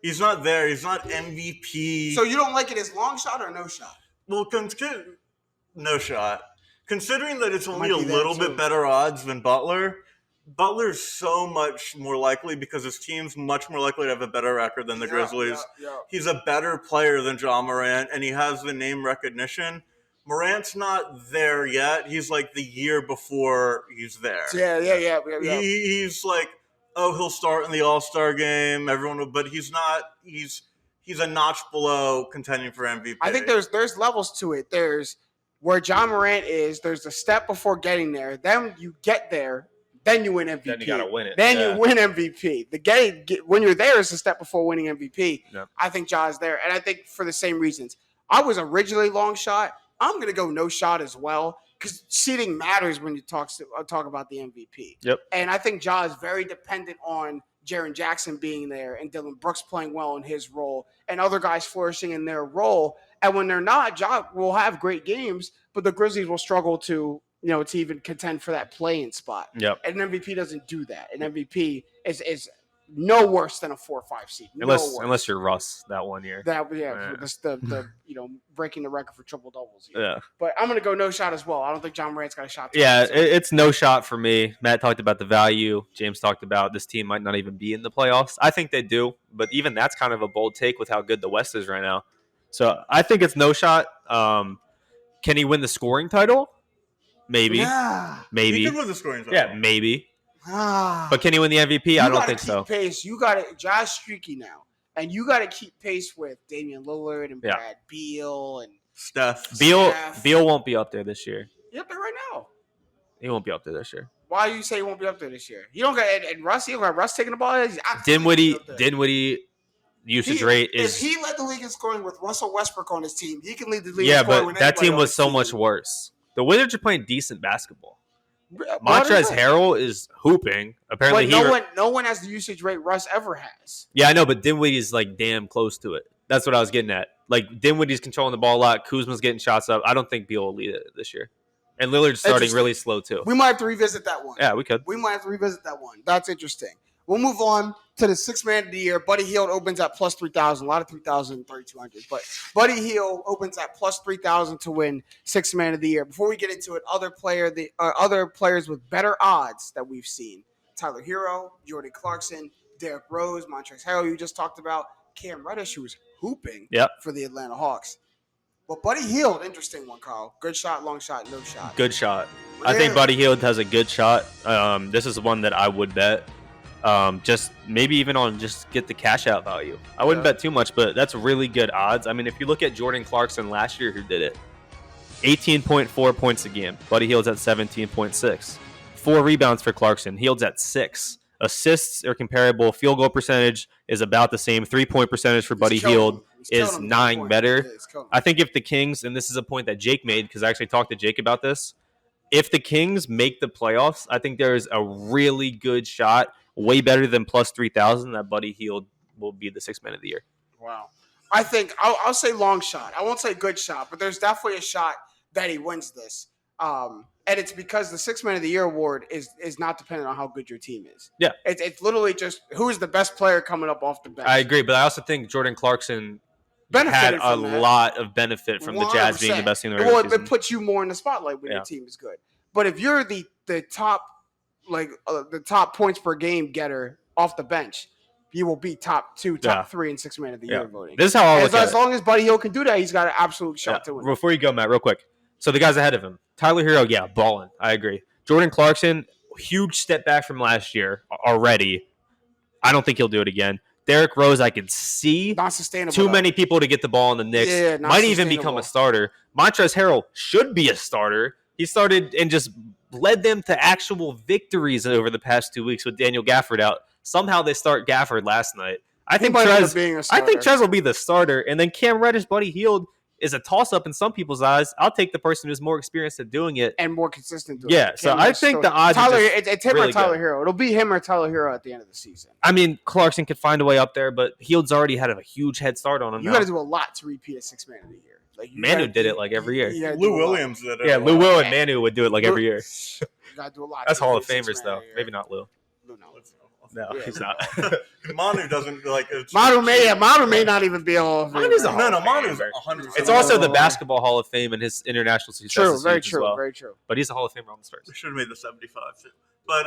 He's not there. He's not MVP. So you don't like it as long shot or no shot? Well, no shot. Considering that it's only a little bit better odds than Butler, Butler's so much more likely because his team's much more likely to have a better record than the Grizzlies. He's a better player than Ja Morant, and he has the name recognition. Morant's not there yet. He's like the year before he's there. Yeah. He's like, he'll start in the All-Star game. But he's not. He's a notch below contending for MVP. I think there's levels to it. There's where Ja Morant is. There's a step before getting there. Then you get there. Then you win MVP. Then you gotta win it. Then you win MVP. When you're there is a step before winning MVP. Yeah. I think Ja is there, and I think for the same reasons. I was originally long shot. I'm going to go no shot as well because seeding matters when you talk about the MVP. Yep. And I think Ja is very dependent on Jaren Jackson being there and Dillon Brooks playing well in his role and other guys flourishing in their role. And when they're not, Ja will have great games, but the Grizzlies will struggle to even contend for that play-in spot. Yep. And an MVP doesn't do that. An MVP is no worse than a 4 or 5 seed. Unless you're Russ that one year. The breaking the record for triple doubles. Yeah. But I'm gonna go no shot as well. I don't think Ja Morant's got a shot. It's no shot for me. Matt talked about the value. James talked about this team might not even be in the playoffs. I think they do, but even that's kind of a bold take with how good the West is right now. So I think it's no shot. Can he win the scoring title? Maybe. Yeah. Maybe. He could win the scoring title. Yeah, maybe. But can he win the MVP? I don't think so. Pace. You got it. Josh streaky now, and you got to keep pace with Damian Lillard and Brad Beal and Steph. Beal won't be up there this year. He's up there right now. He won't be up there this year. Why do you say he won't be up there this year? You don't got and Russ. You don't got Russ taking the ball. Dinwiddie usage rate is. If he led the league in scoring with Russell Westbrook on his team, he can lead the league. Yeah, but that team was so much worse. The Wizards are playing decent basketball. Montrezl Harrell is hooping. Apparently, no one has the usage rate Russ ever has. Yeah, I know, but Dinwiddie's like damn close to it. That's what I was getting at. Like Dinwiddie's controlling the ball a lot. Kuzma's getting shots up. I don't think Beal will lead it this year. And Lillard's starting really slow too. We might have to revisit that one. Yeah, we could. We might have to revisit that one. That's interesting. We'll move on to the sixth man of the year. Buddy Hield opens at plus 3,000. A lot of 3,000, 3,200. But Buddy Hield opens at plus 3,000 to win sixth man of the year. Before we get into it, other players with better odds that we've seen. Tyler Hero, Jordan Clarkson, Derrick Rose, Montrezl Harrell, you just talked about. Cam Reddish, who was hooping for the Atlanta Hawks. But Buddy Hield, interesting one, Carl. Good shot, long shot, no shot. Good shot. Really? I think Buddy Hield has a good shot. This is one that I would bet. Just maybe even on just get the cash out value. I wouldn't bet too much, but that's really good odds. I mean, if you look at Jordan Clarkson last year who did it, 18.4 points a game. Buddy Hield's at 17.6. 4 rebounds for Clarkson. Hield's at 6. Assists are comparable. Field goal percentage is about the same. 3-point percentage for Buddy Hield is 9 better. I think if the Kings, and this is a point that Jake made because I actually talked to Jake about this, if the Kings make the playoffs, I think there's a really good shot, way better than plus 3,000, that Buddy Hield will be the sixth man of the year. Wow. I think I'll say long shot. I won't say good shot, but there's definitely a shot that he wins this. And it's because the sixth man of the year award is not dependent on how good your team is. Yeah. It's literally just who is the best player coming up off the bench. I agree, but I also think Jordan Clarkson had a lot of benefit from 100%. The Jazz being the best team in the regular season. It puts you more in the spotlight when your team is good. But if you're the top the top points per game getter off the bench, you will be top 2, top 3 in sixth man of the year voting. This is how I look at it. As long as Buddy Hield can do that, he's got an absolute shot to win. Before you go, Matt, real quick. So the guys ahead of him, Tyler Hero, balling. I agree. Jordan Clarkson, huge step back from last year already. I don't think he'll do it again. Derrick Rose, I can see not sustainable. Too many people to get the ball in the Knicks. Might even become a starter. Montrezl Harrell should be a starter. He started and just led them to actual victories over the past 2 weeks with Daniel Gafford out. Somehow they start Gafford last night. I think Trez will be the starter. And then Cam Reddish, Buddy Hield is a toss-up in some people's eyes. I'll take the person who's more experienced at doing it. And more consistent doing it. So I think the odds are it's him really or Tyler Hero. It'll be him or Tyler Hero at the end of the season. I mean, Clarkson could find a way up there, but Hield's already had a huge head start on him. You got to do a lot to repeat a sixth man of the year. Like Manu did it like every year. Lou Williams did it. Yeah, Lou Will and Manu would do it like every year. You gotta do a lot. That's Hall of Famers though. Maybe not Lou. No, he's not. Manu doesn't like. Manu may not even be a Hall of Famer. Manu's 100%. It's also the Basketball Hall of Fame and his international success. True, very as well. very true. But he's a Hall of Famer on the Spurs. We should have made the 75 too. But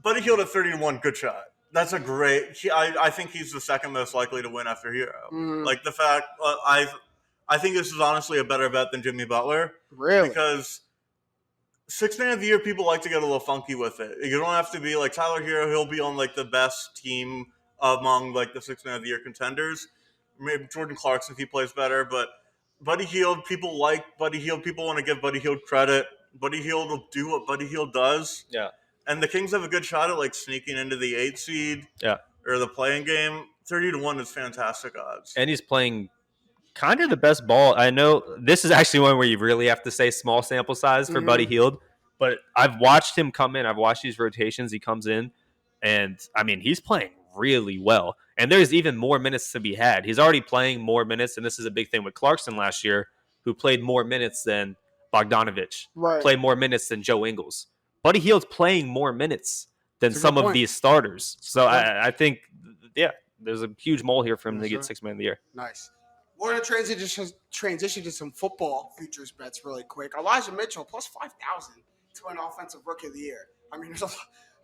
Buddy Hield at 30-1, good shot. That's a great. I think he's the second most likely to win after Hero. Like the fact, I think this is honestly a better bet than Jimmy Butler. Really? Because 6th man of the year, people like to get a little funky with it. You don't have to be like Tyler Hero. He'll be on like the best team among like the 6th man of the year contenders. Maybe Jordan Clarkson if he plays better. But Buddy Hield, people like Buddy Hield. People want to give Buddy Hield credit. Buddy Hield will do what Buddy Hield does. Yeah. And the Kings have a good shot at like sneaking into the 8 seed. Yeah. Or the playing game. 30-1 is fantastic odds. And he's playing kind of the best ball. I know this is actually one where you really have to say small sample size for Buddy Hield, but I've watched him come in. I've watched these rotations. He comes in, and I mean, he's playing really well. And there's even more minutes to be had. He's already playing more minutes, and this is a big thing with Clarkson last year, who played more minutes than Bogdanovich, played more minutes than Joe Ingles. Buddy Hield's playing more minutes than some of these starters. So I think, there's a huge mole here for him to get 6th man of the year. Nice. We're going to transition to some football futures bets really quick. Elijah Mitchell plus 5,000 to win Offensive Rookie of the Year. I mean, there's a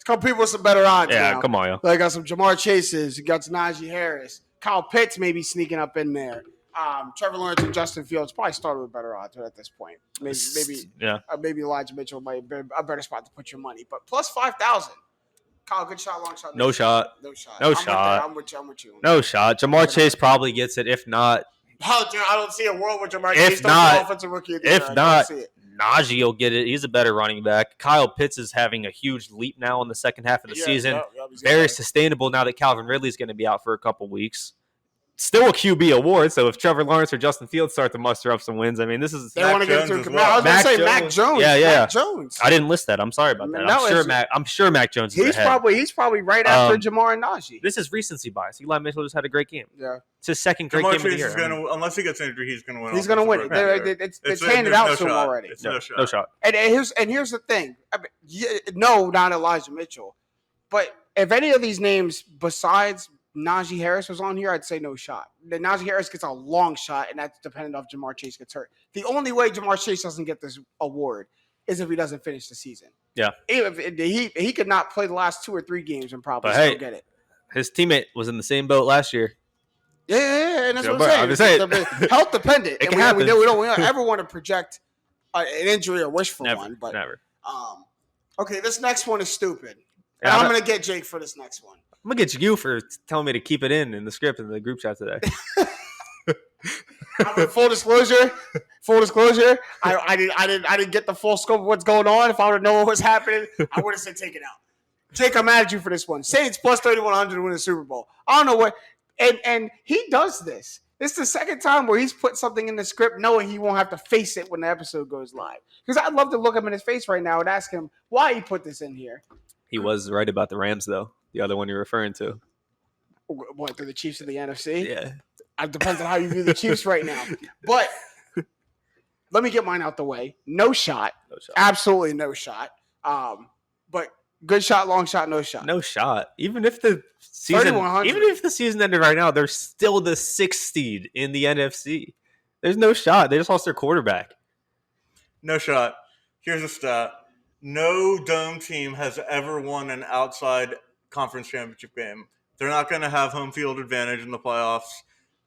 couple people with some better odds now. Yeah, come on, yo. Like, got some Jamar Chases. You got some Najee Harris. Kyle Pitts maybe sneaking up in there. Trevor Lawrence and Justin Fields probably started with better odds at this point. Maybe Elijah Mitchell might be a better spot to put your money. But plus 5,000. Kyle, good shot, long shot. No shot. I'm with you. No shot. Jamar Chase probably gets it. If not, I don't see a world where Jamar Chase don't be Offensive Rookie of the Year. If not, Najee will get it. He's a better running back. Kyle Pitts is having a huge leap now in the second half of the season. Very sustainable now that Calvin Ridley's going to be out for a couple weeks. Still a QB award, so if Trevor Lawrence or Justin Fields start to muster up some wins, I mean, this is. They want to get through. I was going to say Mac Jones. Yeah. Mac Jones. I didn't list that. I'm sorry about that. I'm sure Mac Jones is ahead. He's probably right after Jamar and Najee. This is recency bias. Eli Mitchell just had a great game. Yeah. It's his second great game of the year. Unless he gets injured, he's going to win. He's going to win it. It's handed out to him already. It's no shot. And here's the thing. No, not Elijah Mitchell. But if any of these names besides Najee Harris was on here, I'd say no shot. Then Najee Harris gets a long shot, and that's dependent on if Jamar Chase gets hurt. The only way Jamar Chase doesn't get this award is if he doesn't finish the season. Yeah. He could not play the last 2 or 3 games and probably still get it. His teammate was in the same boat last year. Yeah, and that's what I'm saying. Health dependent. It can happen. We don't ever want to project an injury or wish for one. But never. Okay, this next one is stupid. And I'm going to get Jake for this next one. I'm gonna get you for telling me to keep it in the script in the group chat today. Full disclosure, I didn't get the full scope of what's going on. If I would have known what was happening, I would have said take it out. Jake, I'm mad at you for this one. Saints plus 3,100 to win the Super Bowl. I don't know what, and he does this. This is the second time where he's put something in the script knowing he won't have to face it when the episode goes live. Because I'd love to look him in his face right now and ask him why he put this in here. He was right about the Rams, though. The other one you're referring to. What, they're the Chiefs of the NFC? Yeah. It depends on how you view the Chiefs right now. But let me get mine out the way. No shot. Absolutely no shot. But good shot, long shot, no shot. No shot. Even if the season ended right now, they're still the 6th seed in the NFC. There's no shot. They just lost their quarterback. No shot. Here's a stat. No dome team has ever won an outside conference championship game. They're not going to have home field advantage in the playoffs.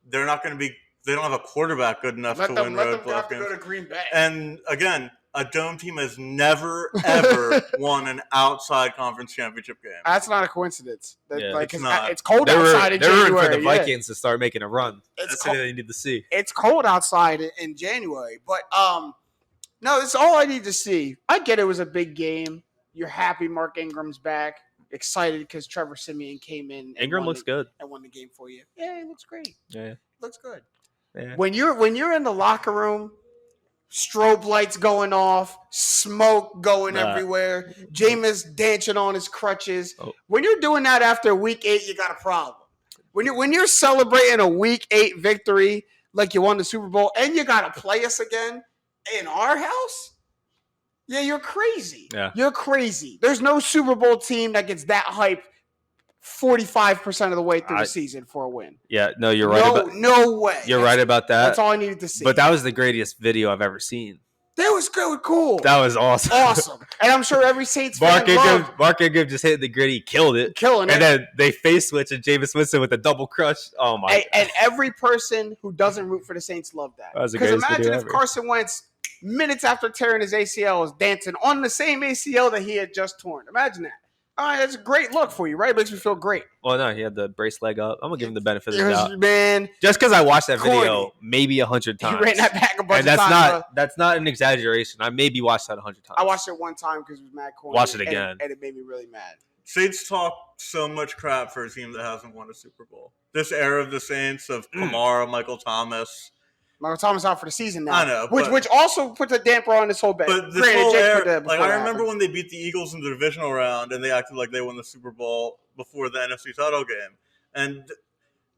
They're not going to be. They don't have a quarterback good enough to win road playoff games. Go to Green Bay. And again, a dome team has never ever won an outside conference championship game. That's not a coincidence. It's cold outside in January. They're rooting for the Vikings to start making a run. That's what they need to see. It's cold outside in January, but no, it's all I need to see. I get it was a big game. You're happy Mark Ingram's back. Excited because Trevor Siemian came in. Ingram looks good and won the game for you. Yeah, he looks great. Yeah, looks good. Yeah. When you're in the locker room, strobe lights going off, smoke going everywhere, Jameis dancing on his crutches. Oh. When you're doing that after week 8, you got a problem. When you're celebrating a week 8 victory like you won the Super Bowl, and you got to play us again in our house? Yeah, you're crazy. Yeah. You're crazy. There's no Super Bowl team that gets that hype 45% of the way through the season for a win. Yeah, no, you're right. No way. You're right about that. That's all I needed to see. But that was the greatest video I've ever seen. That was good, cool. That was awesome. Awesome. And I'm sure every Saints fan loved. Mark Ingram just hit the gritty, killed it. Killing it. And then they face switch and Jameis Winston with a double crush. Oh, my God. And every person who doesn't root for the Saints loved that. Because imagine if Carson Wentz, minutes after tearing his ACL, was dancing on the same ACL that he had just torn. Imagine that. All right, that's a great look for you, right? It makes me feel great. Well, no, he had the brace leg up. I'm going to give him the benefit of the doubt. Man. Just because I watched that video maybe 100 times. He ran that back a bunch of times. That's not an exaggeration. I maybe watched that 100 times. I watched it one time because it was mad corny. Watch it again. And it made me really mad. Saints talk so much crap for a team that hasn't won a Super Bowl. This era of the Saints of Kamara, Michael Thomas. Michael Thomas out for the season now. I know. Which also puts a damper on this whole bet. But this whole era, I remember when they beat the Eagles in the divisional round and they acted like they won the Super Bowl before the NFC title game. And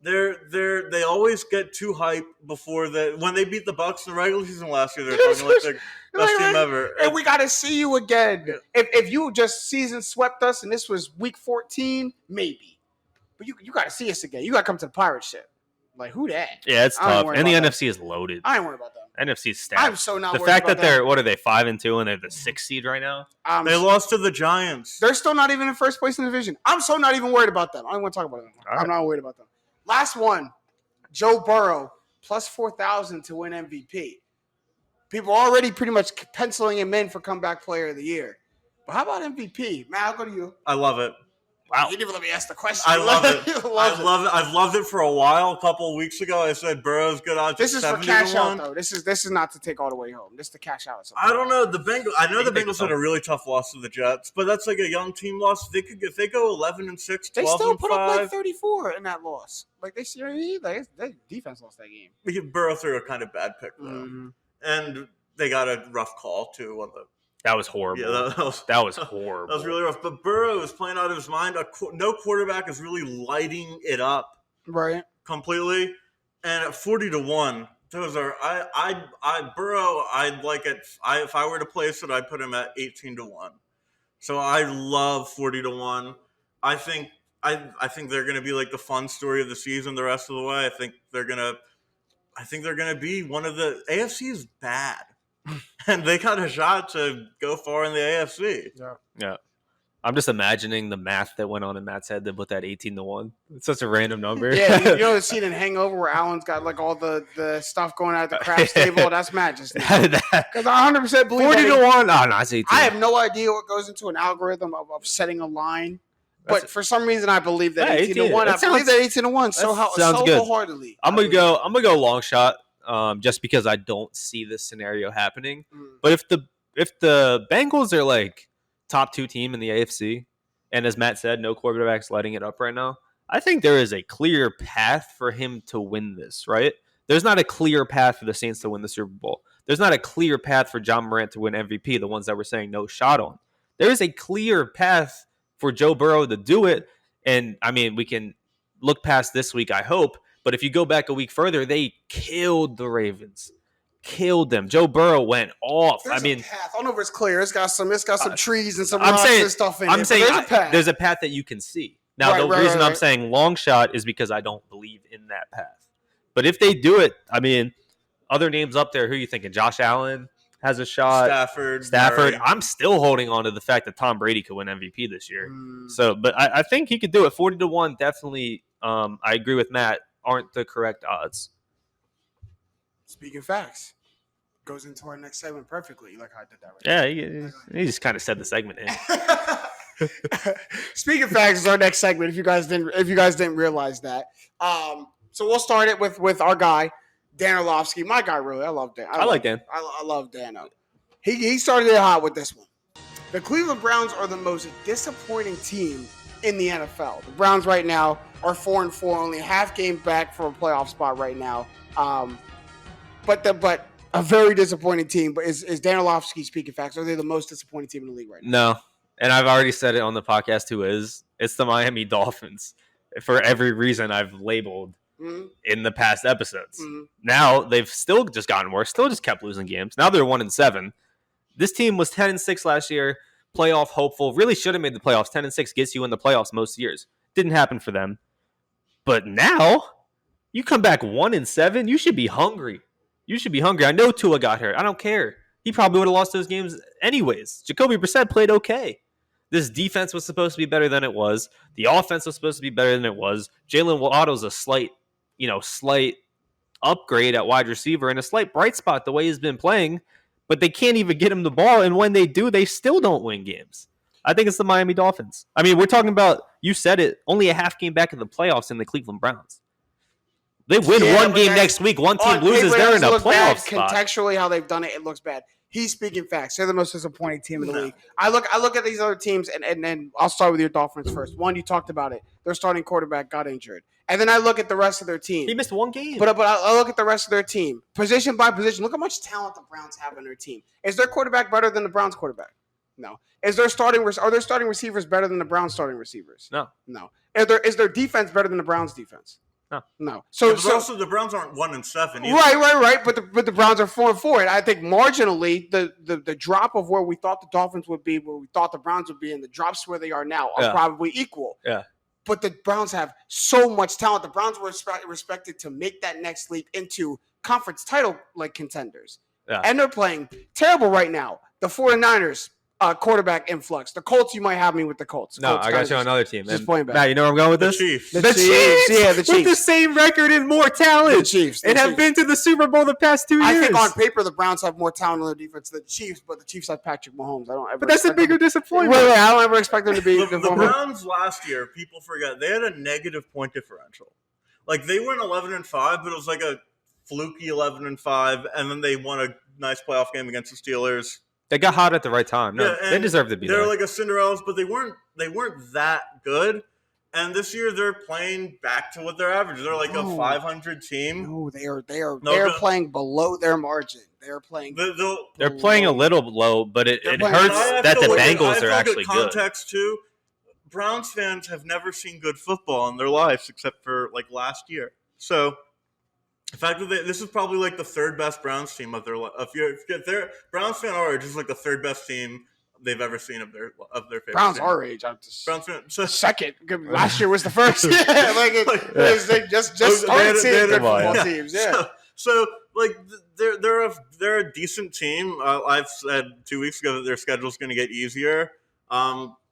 they always get too hyped before when they beat the Bucs in the regular season last year. They're talking like the best team ever. And we got to see you again. If you just season swept us and this was week 14, maybe. But you got to see us again. You got to come to the pirate ship. Like, who that? Yeah, it's tough. And the NFC is loaded. I ain't worried about that. NFC is stacked. I'm so not worried about that. The fact that they're, what are they, 5-2 and they're the 6th seed right now? They lost to the Giants. They're still not even in first place in the division. I'm so not even worried about them. I don't want to talk about them. I'm not worried about them. Last one, Joe Burrow, plus 4,000 to win MVP. People already pretty much penciling him in for comeback player of the year. But how about MVP? Matt, I'll go to you. I love it. Wow. You didn't even let me ask the question. I love it. I love it. I've loved it for a while. A couple of weeks ago, I said Burrow's good odds. This is for cash out, though. This is not to take all the way home. This is to cash out. I don't know. The Bengals. I know the Bengals had a really tough loss to the Jets, but that's like a young team loss. They could if they go 11-6, 12-5. They still put up like 34 in that loss. Like their defense lost that game. Burrow threw a kind of bad pick though, and they got a rough call too on the. That was horrible. Yeah, that was horrible. That was really rough. But Burrow is playing out of his mind. No quarterback is really lighting it up, right? Completely. And at 40-1, those are Burrow. I'd like it. If I were to place it, I'd put him at 18-1. So I love 40-1. I think they're going to be like the fun story of the season the rest of the way. I think they're going to be one of the AFC is bad. And they got a shot to go far in the AFC. Yeah. I'm just imagining the math that went on in Matt's head to put that 18-1. It's such a random number. Yeah, you know the scene in Hangover where Alan's got like all the stuff going out at the craps table? That's Matt just because I 100% believe 40-1. Oh, no, it's 18. I have no idea what goes into an algorithm of setting a line. But for some reason, I believe that 18-1. I believe that 18-1 so wholeheartedly. I'm gonna go long shot. Just because I don't see this scenario happening. But if the Bengals are like top 2 team in the AFC, and as Matt said, no quarterback's lighting it up right now, I think there is a clear path for him to win this, right? There's not a clear path for the Saints to win the Super Bowl. There's not a clear path for John Morant to win MVP, the ones that we're saying no shot on. There is a clear path for Joe Burrow to do it. And, I mean, we can look past this week, I hope. But if you go back a week further, they killed the Ravens. Killed them. Joe Burrow went off. There's a path. I don't know if it's clear. It's got some trees and some rocks and stuff in it. I'm saying there's a path that you can see. Now, the reason I'm saying long shot is because I don't believe in that path. But if they do it, I mean, other names up there, who are you thinking? Josh Allen has a shot. Stafford. Murray. I'm still holding on to the fact that Tom Brady could win MVP this year. But I think he could do it. 40-1, definitely. I agree with Matt. Aren't the correct odds. Speaking facts. Goes into our next segment perfectly. You like how I did that right? Yeah, he just kind of said the segment in. Speaking facts is our next segment. If you guys didn't realize that. So we'll start it with our guy, Dan Orlovsky. My guy, really. I love Dan. I like Dan. I love Dan. He started it hot with this one. The Cleveland Browns are the most disappointing team in the NFL. The Browns right now are 4-4, only half game back from a playoff spot right now. But a very disappointing team. But is Dan Orlovsky speaking facts? Are they the most disappointing team in the league right now? No, and I've already said it on the podcast. It's the Miami Dolphins for every reason I've labeled. in the past episodes. Mm-hmm. Now they've still just gotten worse, still just kept losing games. Now they're 1-7. This team was 10-6 last year, playoff hopeful, really should have made the playoffs. 10-6 gets you in the playoffs most years. Didn't happen for them. But now, you come back 1-7, you should be hungry. You should be hungry. I know Tua got hurt. I don't care. He probably would have lost those games anyways. Jacoby Brissett played okay. This defense was supposed to be better than it was. The offense was supposed to be better than it was. Jalen Waddle's a slight upgrade at wide receiver and a slight bright spot the way he's been playing, but they can't even get him the ball, and when they do, they still don't win games. I think it's the Miami Dolphins. I mean, we're talking about, you said it, only a half game back in the playoffs in the Cleveland Browns. They win one game next week. One team loses. They're in a playoff spot. Contextually, how they've done it, it looks bad. He's speaking facts. They're the most disappointing team in the league. I look at these other teams, and then I'll start with your Dolphins first. One, you talked about it. Their starting quarterback got injured. And then I look at the rest of their team. He missed one game. But I look at the rest of their team. Position by position. Look how much talent the Browns have in their team. Is their quarterback better than the Browns quarterback? No. Are their starting receivers better than the Browns starting receivers? No. Is their defense better than the Browns defense? No. So also the Browns aren't 1-7 either. Right. But the Browns are 4-4. And I think marginally the drop of where we thought the Dolphins would be, where we thought the Browns would be, and the drops where they are now are probably equal. Yeah. But the Browns have so much talent. The Browns were respected to make that next leap into conference title contenders. Yeah. And they're playing terrible right now. The 49ers. Quarterback influx. The Colts, you might have me with the Colts. No, I got you on another team. Just playing back. Matt, you know where I'm going with this? The Chiefs. The Chiefs. Yeah, the Chiefs. With the same record and more talent. The Chiefs. And have been to the Super Bowl the past 2 years. I think on paper the Browns have more talent on their defense than the Chiefs, but the Chiefs have Patrick Mahomes. But that's a bigger disappointment. Wait, I don't ever expect them to be. The Browns last year, people forget, they had a negative point differential. They went 11-5, but it was like a fluky 11-5, and then they won a nice playoff game against the Steelers. They got hot at the right time. No, they deserve to be there. They're like a Cinderella's, but they weren't that good. And this year they're playing back to what they're average. They're like a 500 team. No, they are playing below their margin. They're playing. They're playing a little low, but it hurts that the Bengals are actually good. Context too. Browns fans have never seen good football in their lives except for last year. So. The fact that this is probably the third best Browns team of their life. If they're Browns fan our age, is the third best team they've ever seen of their favorite Browns team. Our age. I'm just Browns fan. So, second. Last year was the first. They just started seeing good football teams. Yeah. So they're a decent team. I've said 2 weeks ago that their schedule is going to get easier.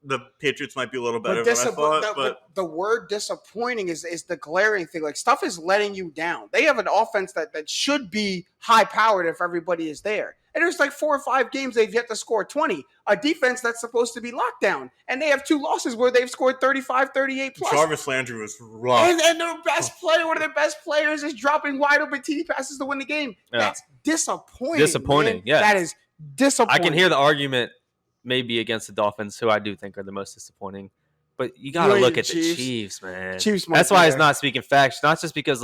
The Patriots might be a little better than I thought. But the word disappointing is the glaring thing. Stuff is letting you down. They have an offense that should be high-powered if everybody is there. And there's 4 or 5 games they've yet to score 20. A defense that's supposed to be locked down. And they have 2 losses where they've scored 35, 38 plus. Jarvis Landry was rough. And their best player, one of their best players, is dropping wide open TD passes to win the game. Yeah. That's disappointing. Man. Yeah. That is disappointing. I can hear the argument maybe against the Dolphins, who I do think are the most disappointing. But you got to look at the Chiefs, man. That's why it's not speaking facts. Not just because,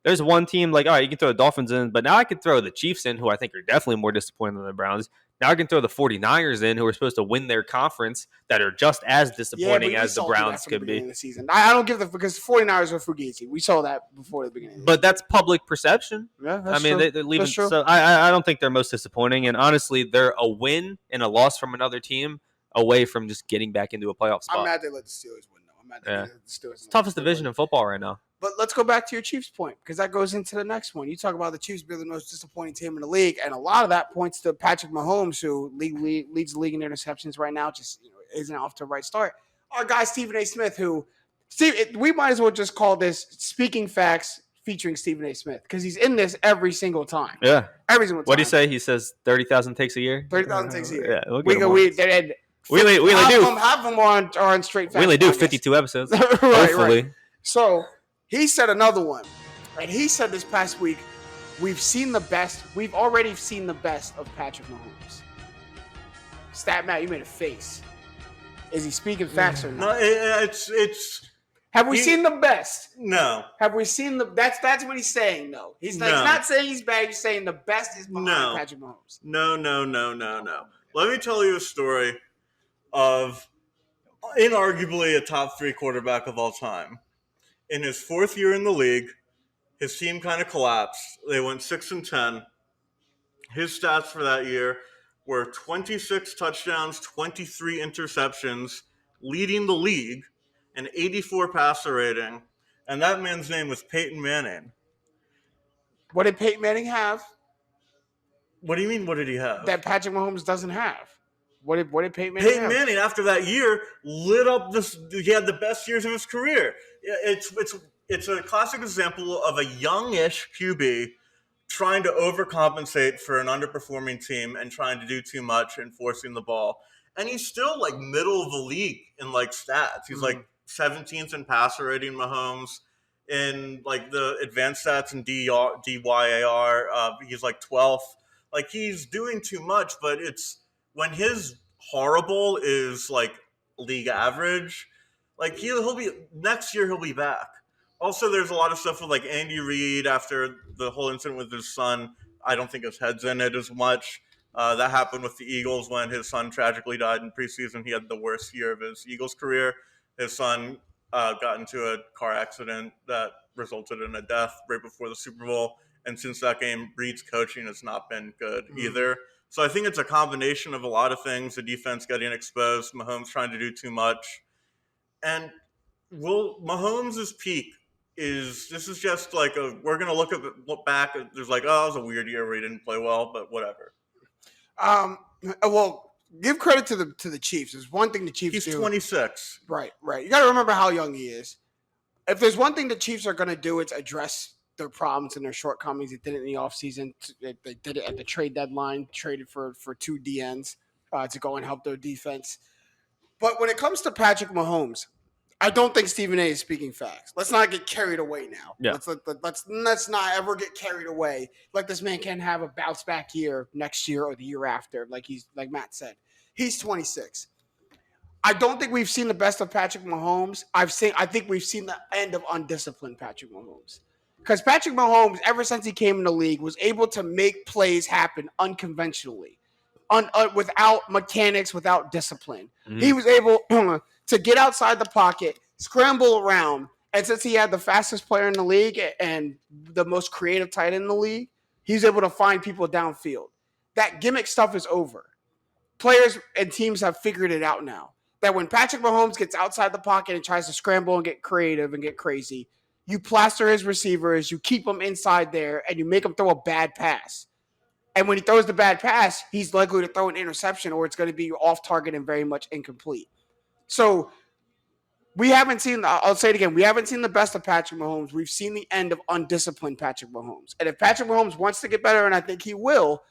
there's one team, all right, you can throw the Dolphins in, but now I can throw the Chiefs in, who I think are definitely more disappointing than the Browns. Now I can throw the 49ers in, who are supposed to win their conference, that are just as disappointing as the Browns could be. The season. I don't give because 49ers are fugazi. We saw that before the beginning. But that's public perception. Yeah, that's true. They're leaving. So I don't think they're most disappointing. And honestly, they're a win and a loss from another team away from just getting back into a playoff spot. I'm mad they let the Steelers win, though. I'm mad they let the Steelers win. It's the toughest division in football right now. But let's go back to your Chiefs point, because that goes into the next one. You talk about the Chiefs being the most disappointing team in the league, and a lot of that points to Patrick Mahomes, who leads the league in interceptions right now, just isn't off to a right start. Our guy Stephen A. Smith, we might as well just call this Speaking Facts featuring Stephen A. Smith, because he's in this every single time. Yeah. Every single time. What do you say? He says 30,000 takes a year? 30,000 takes a year. Yeah. We only do. Half of them are on straight facts. We only do 52 episodes. Hopefully. Right. So he said another one. And he said this past week, we've already seen the best of Patrick Mahomes. Stat Matt, you made a face. Is he speaking facts or not? No, it's. Have we seen the best? No. Have we seen the? That's what he's saying. No, he's not saying he's bad. He's saying the best is behind Patrick Mahomes. No. Let me tell you a story of inarguably a top 3 quarterback of all time. In his 4th year in the league, His team kind of collapsed. They went 6-10. His stats for that year were 26 touchdowns, 23 interceptions, leading the league, an 84 passer rating. And that man's name was Peyton Manning. What did Peyton Manning have? What do you mean, what did he have? That Patrick Mahomes doesn't have. What did Peyton Manning have? Peyton Manning, after that year, lit up this. He had the best years of his career. It's a classic example of a youngish QB trying to overcompensate for an underperforming team and trying to do too much and forcing the ball. And he's still like middle of the league in like stats. He's like 17th in passer rating, Mahomes. In like the advanced stats and DYAR, he's like 12th. Like he's doing too much, but it's when his horrible is like league average, like he'll be next year he'll be back. Also, there's a lot of stuff with like Andy Reid after the whole incident with his son. I don't think his head's in it as much. That happened with the Eagles when his son tragically died in preseason. He had the worst year of his Eagles career. His son got into a car accident that resulted in a death right before the Super Bowl. And since that game, Reid's coaching has not been good either. So I think it's a combination of a lot of things. The defense getting exposed, Mahomes trying to do too much. And Mahomes' peak is just like we're going to look back. There's like, oh, it was a weird year where he didn't play well, but whatever. Well, give credit to the Chiefs. There's one thing the Chiefs do. He's 26. Right. You got to remember how young he is. If there's one thing the Chiefs are going to do, it's address their problems and their shortcomings. They did it in the offseason. They did it at the trade deadline, traded for 2 DNs to go and help their defense. But when it comes to Patrick Mahomes, I don't think Stephen A is speaking facts. Let's not get carried away now. Yeah. Let's not ever get carried away. Like this man can have a bounce back year next year or the year after. Like Matt said, he's 26. I don't think we've seen the best of Patrick Mahomes. I think we've seen the end of undisciplined Patrick Mahomes. Because Patrick Mahomes, ever since he came in the league, was able to make plays happen unconventionally, without mechanics, without discipline. Mm-hmm. He was able to get outside the pocket, scramble around, and since he had the fastest player in the league and the most creative tight end in the league, he was able to find people downfield. That gimmick stuff is over. Players and teams have figured it out now. That when Patrick Mahomes gets outside the pocket and tries to scramble and get creative and get crazy, you plaster his receivers, you keep him inside there, and you make him throw a bad pass. And when he throws the bad pass, he's likely to throw an interception or it's going to be off target and very much incomplete. So we haven't seen, I'll say it again, we haven't seen the best of Patrick Mahomes. We've seen the end of undisciplined Patrick Mahomes. And if Patrick Mahomes wants to get better, and I think he will,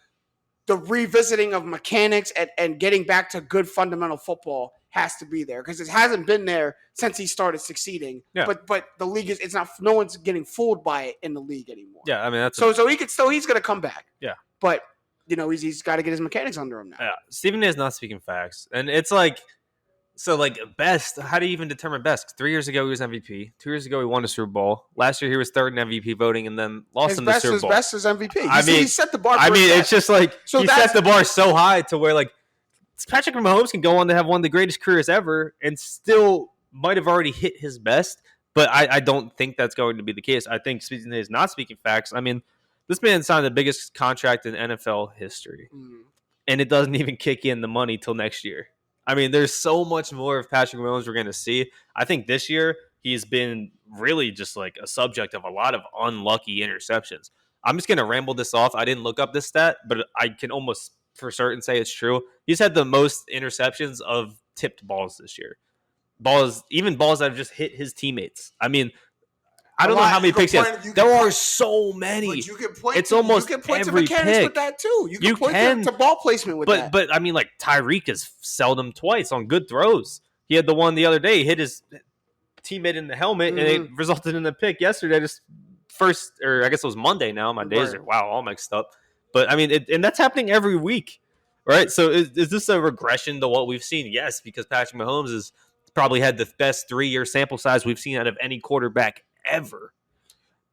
the revisiting of mechanics and getting back to good fundamental football has to be there because it hasn't been there since he started succeeding. Yeah. But the league it's not, no one's getting fooled by it in the league anymore. Yeah, I mean so he's going to come back. Yeah, but he's got to get his mechanics under him now. Yeah, Stephen A is not speaking facts, and it's like. So, like, best, how do you even determine best? 3 years ago, he was MVP. 2 years ago, he won a Super Bowl. Last year, he was third in MVP voting and then lost in the Super Bowl. His best is MVP. He set the bar. It's just like he set the bar so high to where, like, Patrick Mahomes can go on to have one of the greatest careers ever and still might have already hit his best. But I don't think that's going to be the case. I think Stephen A is not speaking facts. I mean, this man signed the biggest contract in NFL history. And it doesn't even kick in the money till next year. I mean, there's so much more of Patrick Mahomes we're going to see. I think this year he's been really just like a subject of a lot of unlucky interceptions. I'm just going to ramble this off. I didn't look up this stat, but I can almost for certain say it's true. He's had the most interceptions of tipped balls this year. Even balls that have just hit his teammates. I mean, I don't know how many picks he has. There are so many. But you can point it's almost you can point every to mechanics pick. with that too. You can point to ball placement with that. But I mean, like Tyreek has selled him twice on good throws. He had the one the other day. He hit his teammate in the helmet, and it resulted in a pick yesterday. Just first, or I guess it was Monday now. My days are all mixed up. But I mean, and that's happening every week, right? So is this a regression to what we've seen? Yes, because Patrick Mahomes has probably had the best 3-year sample size we've seen out of any quarterback ever.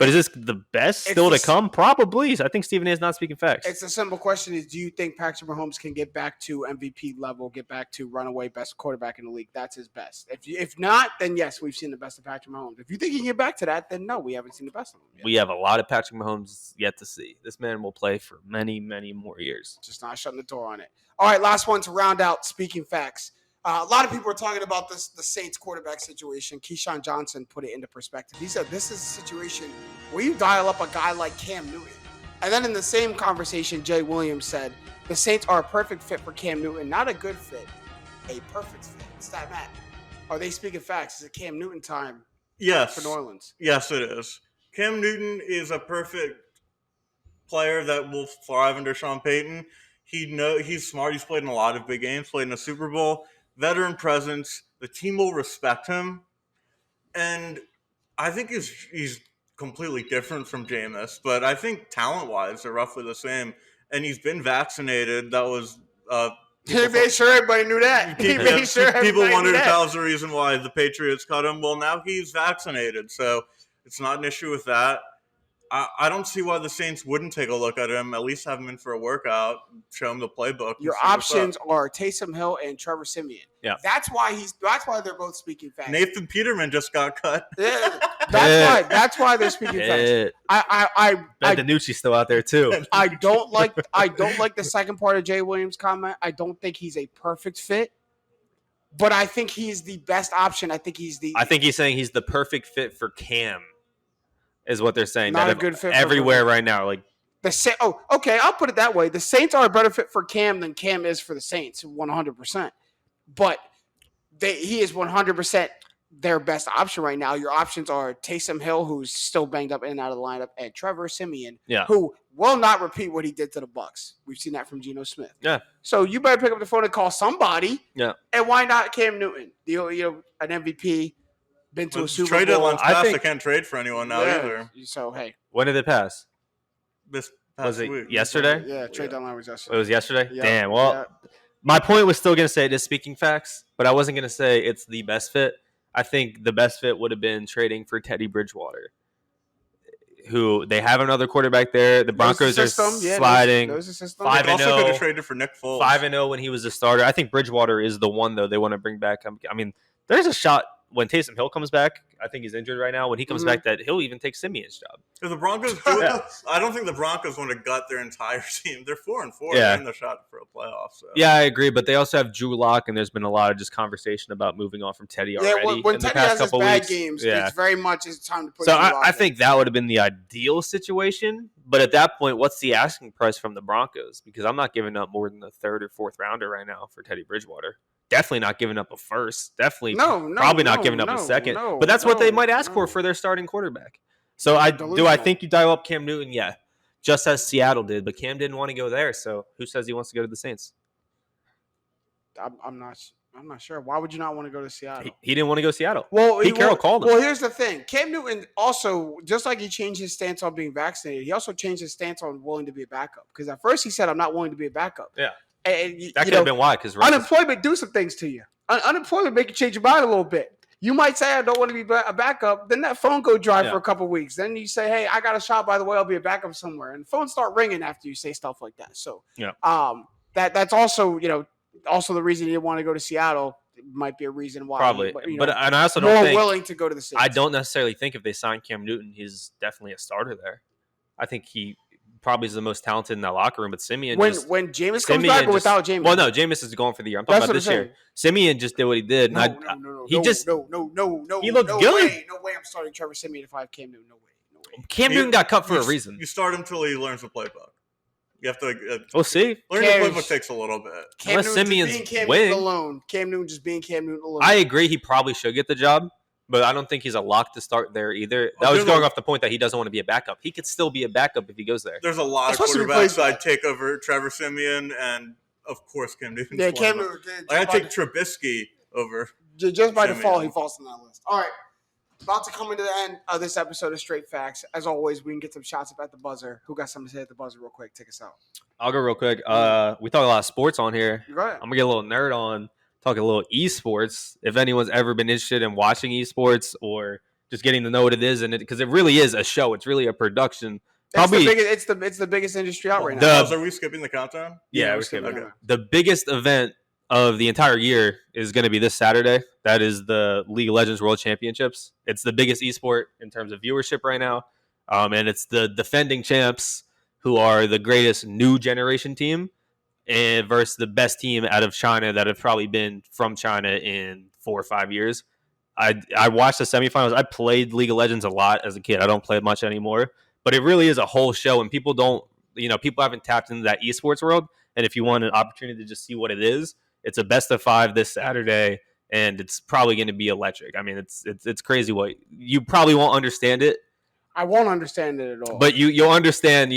But is this the best still to come? Probably. I think Stephen A is not speaking facts. It's a simple question: do you think Patrick Mahomes can get back to MVP level, get back to runaway best quarterback in the league? That's his best. If not, then yes, we've seen the best of Patrick Mahomes. If you think he can get back to that, then no, we haven't seen the best of him yet. We have a lot of Patrick Mahomes yet to see. This man will play for many, many more years. Just not shutting the door on it. All right, last one to round out speaking facts. A lot of people are talking about the Saints quarterback situation. Keyshawn Johnson put it into perspective. He said this is a situation where you dial up a guy like Cam Newton. And then in the same conversation, Jay Williams said the Saints are a perfect fit for Cam Newton, not a good fit, a perfect fit. What's that, Matt? Are they speaking facts? Is it Cam Newton time for New Orleans? Yes, it is. Cam Newton is a perfect player that will thrive under Sean Payton. He's smart. He's played in a lot of big games, played in a Super Bowl. Veteran presence. The team will respect him. And I think he's completely different from Jameis, but I think talent-wise they're roughly the same. And he's been vaccinated. That was he made sure everybody knew that. People wondered if that was the reason why the Patriots cut him. Well, now he's vaccinated, so it's not an issue with that. I don't see why the Saints wouldn't take a look at him, at least have him in for a workout, show him the playbook. Your options are Taysom Hill and Trevor Siemian. Yeah, that's why they're both speaking facts. Nathan Peterman just got cut. Yeah, that's why they're speaking facts. I DiNucci's still out there too. I don't like the second part of Jay Williams' comment. I don't think he's a perfect fit. But I think he's the best option. I think he's saying he's the perfect fit for Cam. Is what they're saying. Not a good fit everywhere right now. Like okay, I'll put it that way. The Saints are a better fit for Cam than Cam is for the Saints, 100%. But he is 100% their best option right now. Your options are Taysom Hill, who's still banged up in and out of the lineup, and Trevor Siemian, who will not repeat what he did to the Bucs. We've seen that from Geno Smith. Yeah. So you better pick up the phone and call somebody. Yeah. And why not Cam Newton? An MVP. Been to a Super Bowl. Trade deadline's passed. I can't trade for anyone now either. So, hey. When did it pass? This past week. Was it yesterday? Yeah, trade deadline was yesterday. It was yesterday? Yeah. Damn. Well, my point was still going to say it is speaking facts, but I wasn't going to say it's the best fit. I think the best fit would have been trading for Teddy Bridgewater, who they have another quarterback there. The Broncos are sliding. 5-0. Also could have traded for Nick Foles. 5-0 when he was a starter. I think Bridgewater is the one, though, they want to bring back. I mean, there's a shot when Taysom Hill comes back. I think he's injured right now. When he comes back, that he'll even take Simeon's job. If the Broncos do it, I don't think the Broncos want to gut their entire team. They're 4-4. They're in the shot for a playoff. So. Yeah, I agree. But they also have Drew Lock, and there's been a lot of just conversation about moving on from Teddy already. Yeah, when Teddy has his bad games, it's very much his time to put. So I think that would have been the ideal situation. But at that point, what's the asking price from the Broncos? Because I'm not giving up more than the third or fourth rounder right now for Teddy Bridgewater. Definitely not giving up a first. Probably not giving up a second. But that's what they might ask for their starting quarterback. So I think you dial up Cam Newton? Yeah, just as Seattle did. But Cam didn't want to go there. So who says he wants to go to the Saints? I'm not sure. Why would you not want to go to Seattle? He didn't want to go to Seattle. Well, Pete Carroll called him. Well, here's the thing. Cam Newton also, just like he changed his stance on being vaccinated, he also changed his stance on willing to be a backup. Because at first he said, "I'm not willing to be a backup." Yeah. And, that could have been why. Because unemployment do some things to you. Unemployment make you change your mind a little bit. You might say, "I don't want to be a backup." Then that phone go dry for a couple of weeks. Then you say, "Hey, I got a shot. By the way, I'll be a backup somewhere." And phones start ringing after you say stuff like that. So, that's also also the reason you didn't want to go to Seattle. It might be a reason why. Probably, but I also don't think willing to go to the Saints. I don't necessarily think if they sign Cam Newton, he's definitely a starter there. I think he probably is the most talented in that locker room. But Simeon, when Jameis comes back or without Jameis? Well, no, Jameis is going for the year. I'm talking about this year. Simeon just did what he did. No. He looked good. No way I'm starting Trevor Simeon if I have Cam Newton. No way. Cam Newton got cut for a reason. You start him till he learns the playbook. You have to. We'll see. Learning the playbook takes a little bit. Unless Simeon's winning alone. Cam Newton just being Cam Newton alone. I agree. He probably should get the job. But I don't think he's a lock to start there either. That was going off the point that he doesn't want to be a backup. He could still be a backup if he goes there. There's a lot of quarterbacks I'd take over Trevor Siemian and, of course, Cam Newton. Yeah, Cam Newton. I'd take Trubisky over just by default, he falls on that list. All right. About to come into the end of this episode of Straight Facts. As always, we can get some shots up at the buzzer. Who got something to say at the buzzer real quick? Take us out. I'll go real quick. We talk a lot of sports on here. Go ahead. I'm going to get a little nerd on. Talking a little esports. If anyone's ever been interested in watching esports or just getting to know what it is, and because it really is a show. It's really a production. Probably it's the biggest industry out right now. Are we skipping the countdown? Yeah, we're skipping. Okay. The biggest event of the entire year is going to be this Saturday. That is the League of Legends World Championships. It's the biggest esport in terms of viewership right now, and it's the defending champs who are the greatest new generation team, and versus the best team out of China that have probably been from China in 4 or 5 years. I watched the semifinals. I played League of Legends a lot as a kid. I don't play it much anymore, but it really is a whole show, and people haven't tapped into that esports world. And if you want an opportunity to just see what it is, it's a best of 5 this Saturday, and it's probably going to be electric. I mean, it's crazy. What you probably won't understand it. I won't understand it at all. But you'll understand.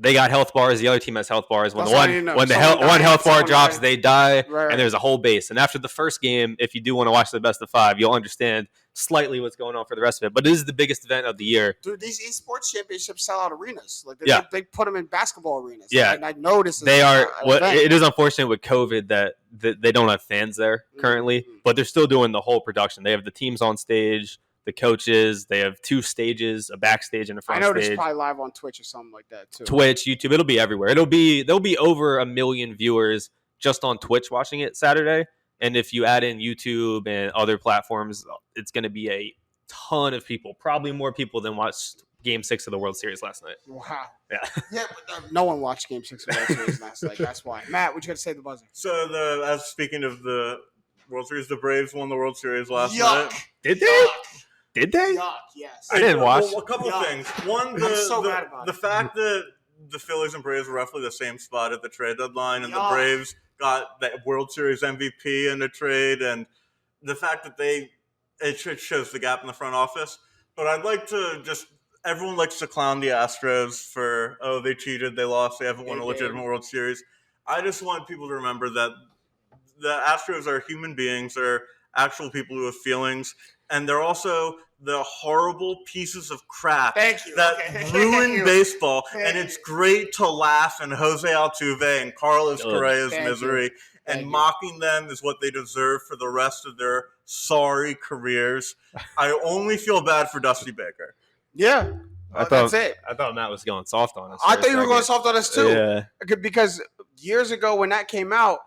They got health bars. The other team has health bars. When one health bar drops, they die, right. And there's a whole base. And after the first game, if you do want to watch the best of 5, you'll understand slightly what's going on for the rest of it. But it is the biggest event of the year. Dude, these esports championships sell out arenas. They put them in basketball arenas. Yeah, and I know this is they are. It is unfortunate with COVID that they don't have fans there currently, but they're still doing the whole production. They have the teams on stage, the coaches. They have 2 stages, a backstage and a front stage. I know it's probably live on Twitch or something like that too. Twitch, YouTube, it'll be everywhere. There'll be over 1 million viewers just on Twitch watching it Saturday. And if you add in YouTube and other platforms, it's going to be a ton of people, probably more people than watched Game 6 of the World Series last night. Wow. Yeah. Yeah, but no one watched Game 6 of the World Series last night. That's why. Matt, what you got to say to the buzzer? So, speaking of the World Series, the Braves won the World Series last night. Did they? Did they? Yuck, yes. I didn't watch. Well, a couple things. One, the fact that the Phillies and Braves were roughly the same spot at the trade deadline, and the Braves got the World Series MVP in the trade, and the fact that it shows the gap in the front office. But I'd like to everyone likes to clown the Astros for, they cheated, they lost, they haven't won a legitimate World Series. I just want people to remember that the Astros are human beings, they're actual people who have feelings, and they're also the horrible pieces of crap that ruin baseball. And it's great to laugh in Jose Altuve and Carlos Correa's misery. And mocking them is what they deserve for the rest of their sorry careers. I only feel bad for Dusty Baker. Yeah. That's it. I thought Matt was going soft on us. I thought you were going soft on us too. Yeah. Because years ago when that came out,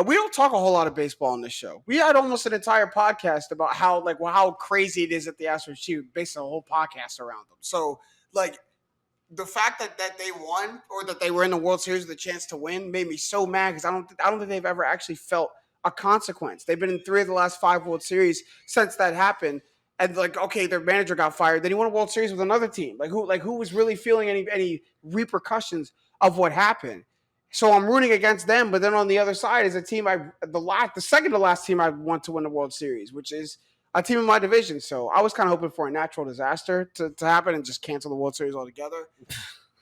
we don't talk a whole lot of baseball on this show. We had almost an entire podcast about how crazy it is that the Astros cheat, based on a whole podcast around them. So, the fact that they won or that they were in the World Series with a chance to win made me so mad because I don't think they've ever actually felt a consequence. They've been in 3 of the last 5 World Series since that happened. And their manager got fired. Then he won a World Series with another team. Who was really feeling any repercussions of what happened? So I'm rooting against them, but then on the other side is a team the second to last team I want to win the World Series, which is a team in my division. So I was kind of hoping for a natural disaster to happen and just cancel the World Series altogether.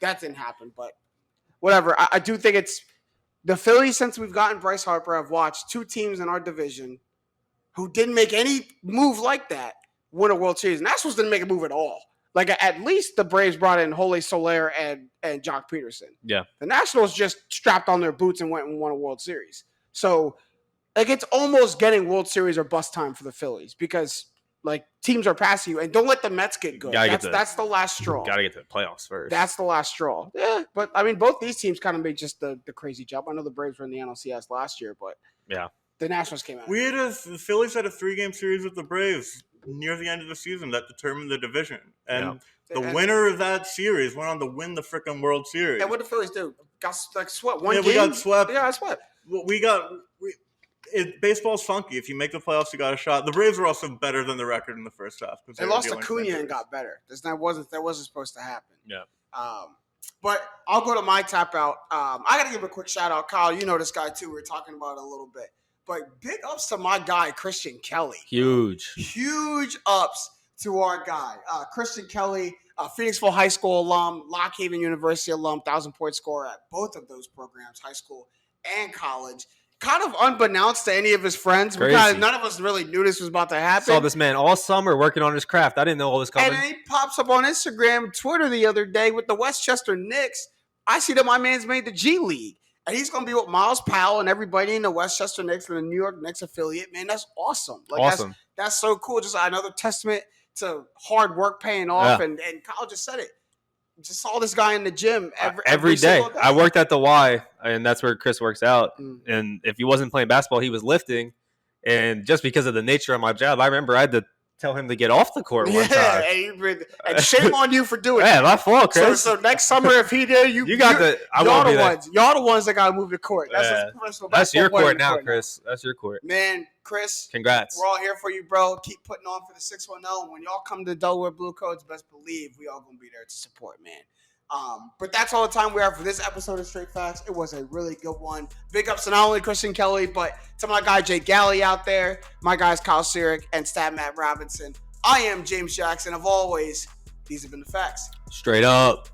That didn't happen, but whatever. I do think it's the Phillies, since we've gotten Bryce Harper, I've watched 2 teams in our division who didn't make any move like that win a World Series. And the Nationals didn't make a move at all. At least the Braves brought in Jose Soler and Jock Peterson. Yeah. The Nationals just strapped on their boots and went and won a World Series. So, it's almost getting World Series or bust time for the Phillies because, teams are passing you. And don't let the Mets get good. That's the last straw. Got to get to the playoffs first. That's the last straw. Yeah, but, both these teams kind of made just the crazy jump. I know the Braves were in the NLCS last year, but the Nationals came out. The Phillies had a 3-game series with the Braves near the end of the season that determined the division. And the winner of that series went on to win the freaking World Series. And what did the Phillies do? Got swept one game? We got swept. Yeah, I swept. Baseball's funky. If you make the playoffs, you got a shot. The Braves were also better than the record in the first half. They lost Acuna and got better. That wasn't supposed to happen. Yeah. But I'll go to my tap out. I got to give a quick shout out. Kyle, you know this guy too. We were talking about it a little bit. But big ups to my guy, Christian Kelly. Huge ups to our guy. Christian Kelly, Phoenixville High School alum, Lock Haven University alum, 1,000-point scorer at both of those programs, high school and college. Kind of unbeknownst to any of his friends. None of us really knew this was about to happen. Saw this man all summer working on his craft. I didn't know all this coming. And then he pops up on Instagram, Twitter the other day with the Westchester Knicks. I see that my man's made the G League. And he's going to be with Miles Powell and everybody in the Westchester Knicks and the New York Knicks affiliate. Man, that's awesome. Awesome. That's so cool. Just another testament to hard work paying off, and Kyle just said it. Just saw this guy in the gym every day. day. I worked at the Y, and that's where Chris works out. And if he wasn't playing basketball, he was lifting. And just because of the nature of my job, I remember I had to tell him to get off the court one time. And shame on you for doing it. Yeah, my fault, Chris. So next summer, if he did, y'all the ones that got to move the court. That's your court now, Chris. That's your court. Man, Chris. Congrats. We're all here for you, bro. Keep putting on for the 610. When y'all come to Delaware Blue Coats, best believe we all going to be there to support, man. But that's all the time we have for this episode of Straight Facts. It was a really good one. Big ups to not only Christian Kelly, but to my guy Jay Galley out there, my guys Kyle Sirik and Stat Matt Robinson. I am James Jackson. Of always, these have been the facts. Straight up.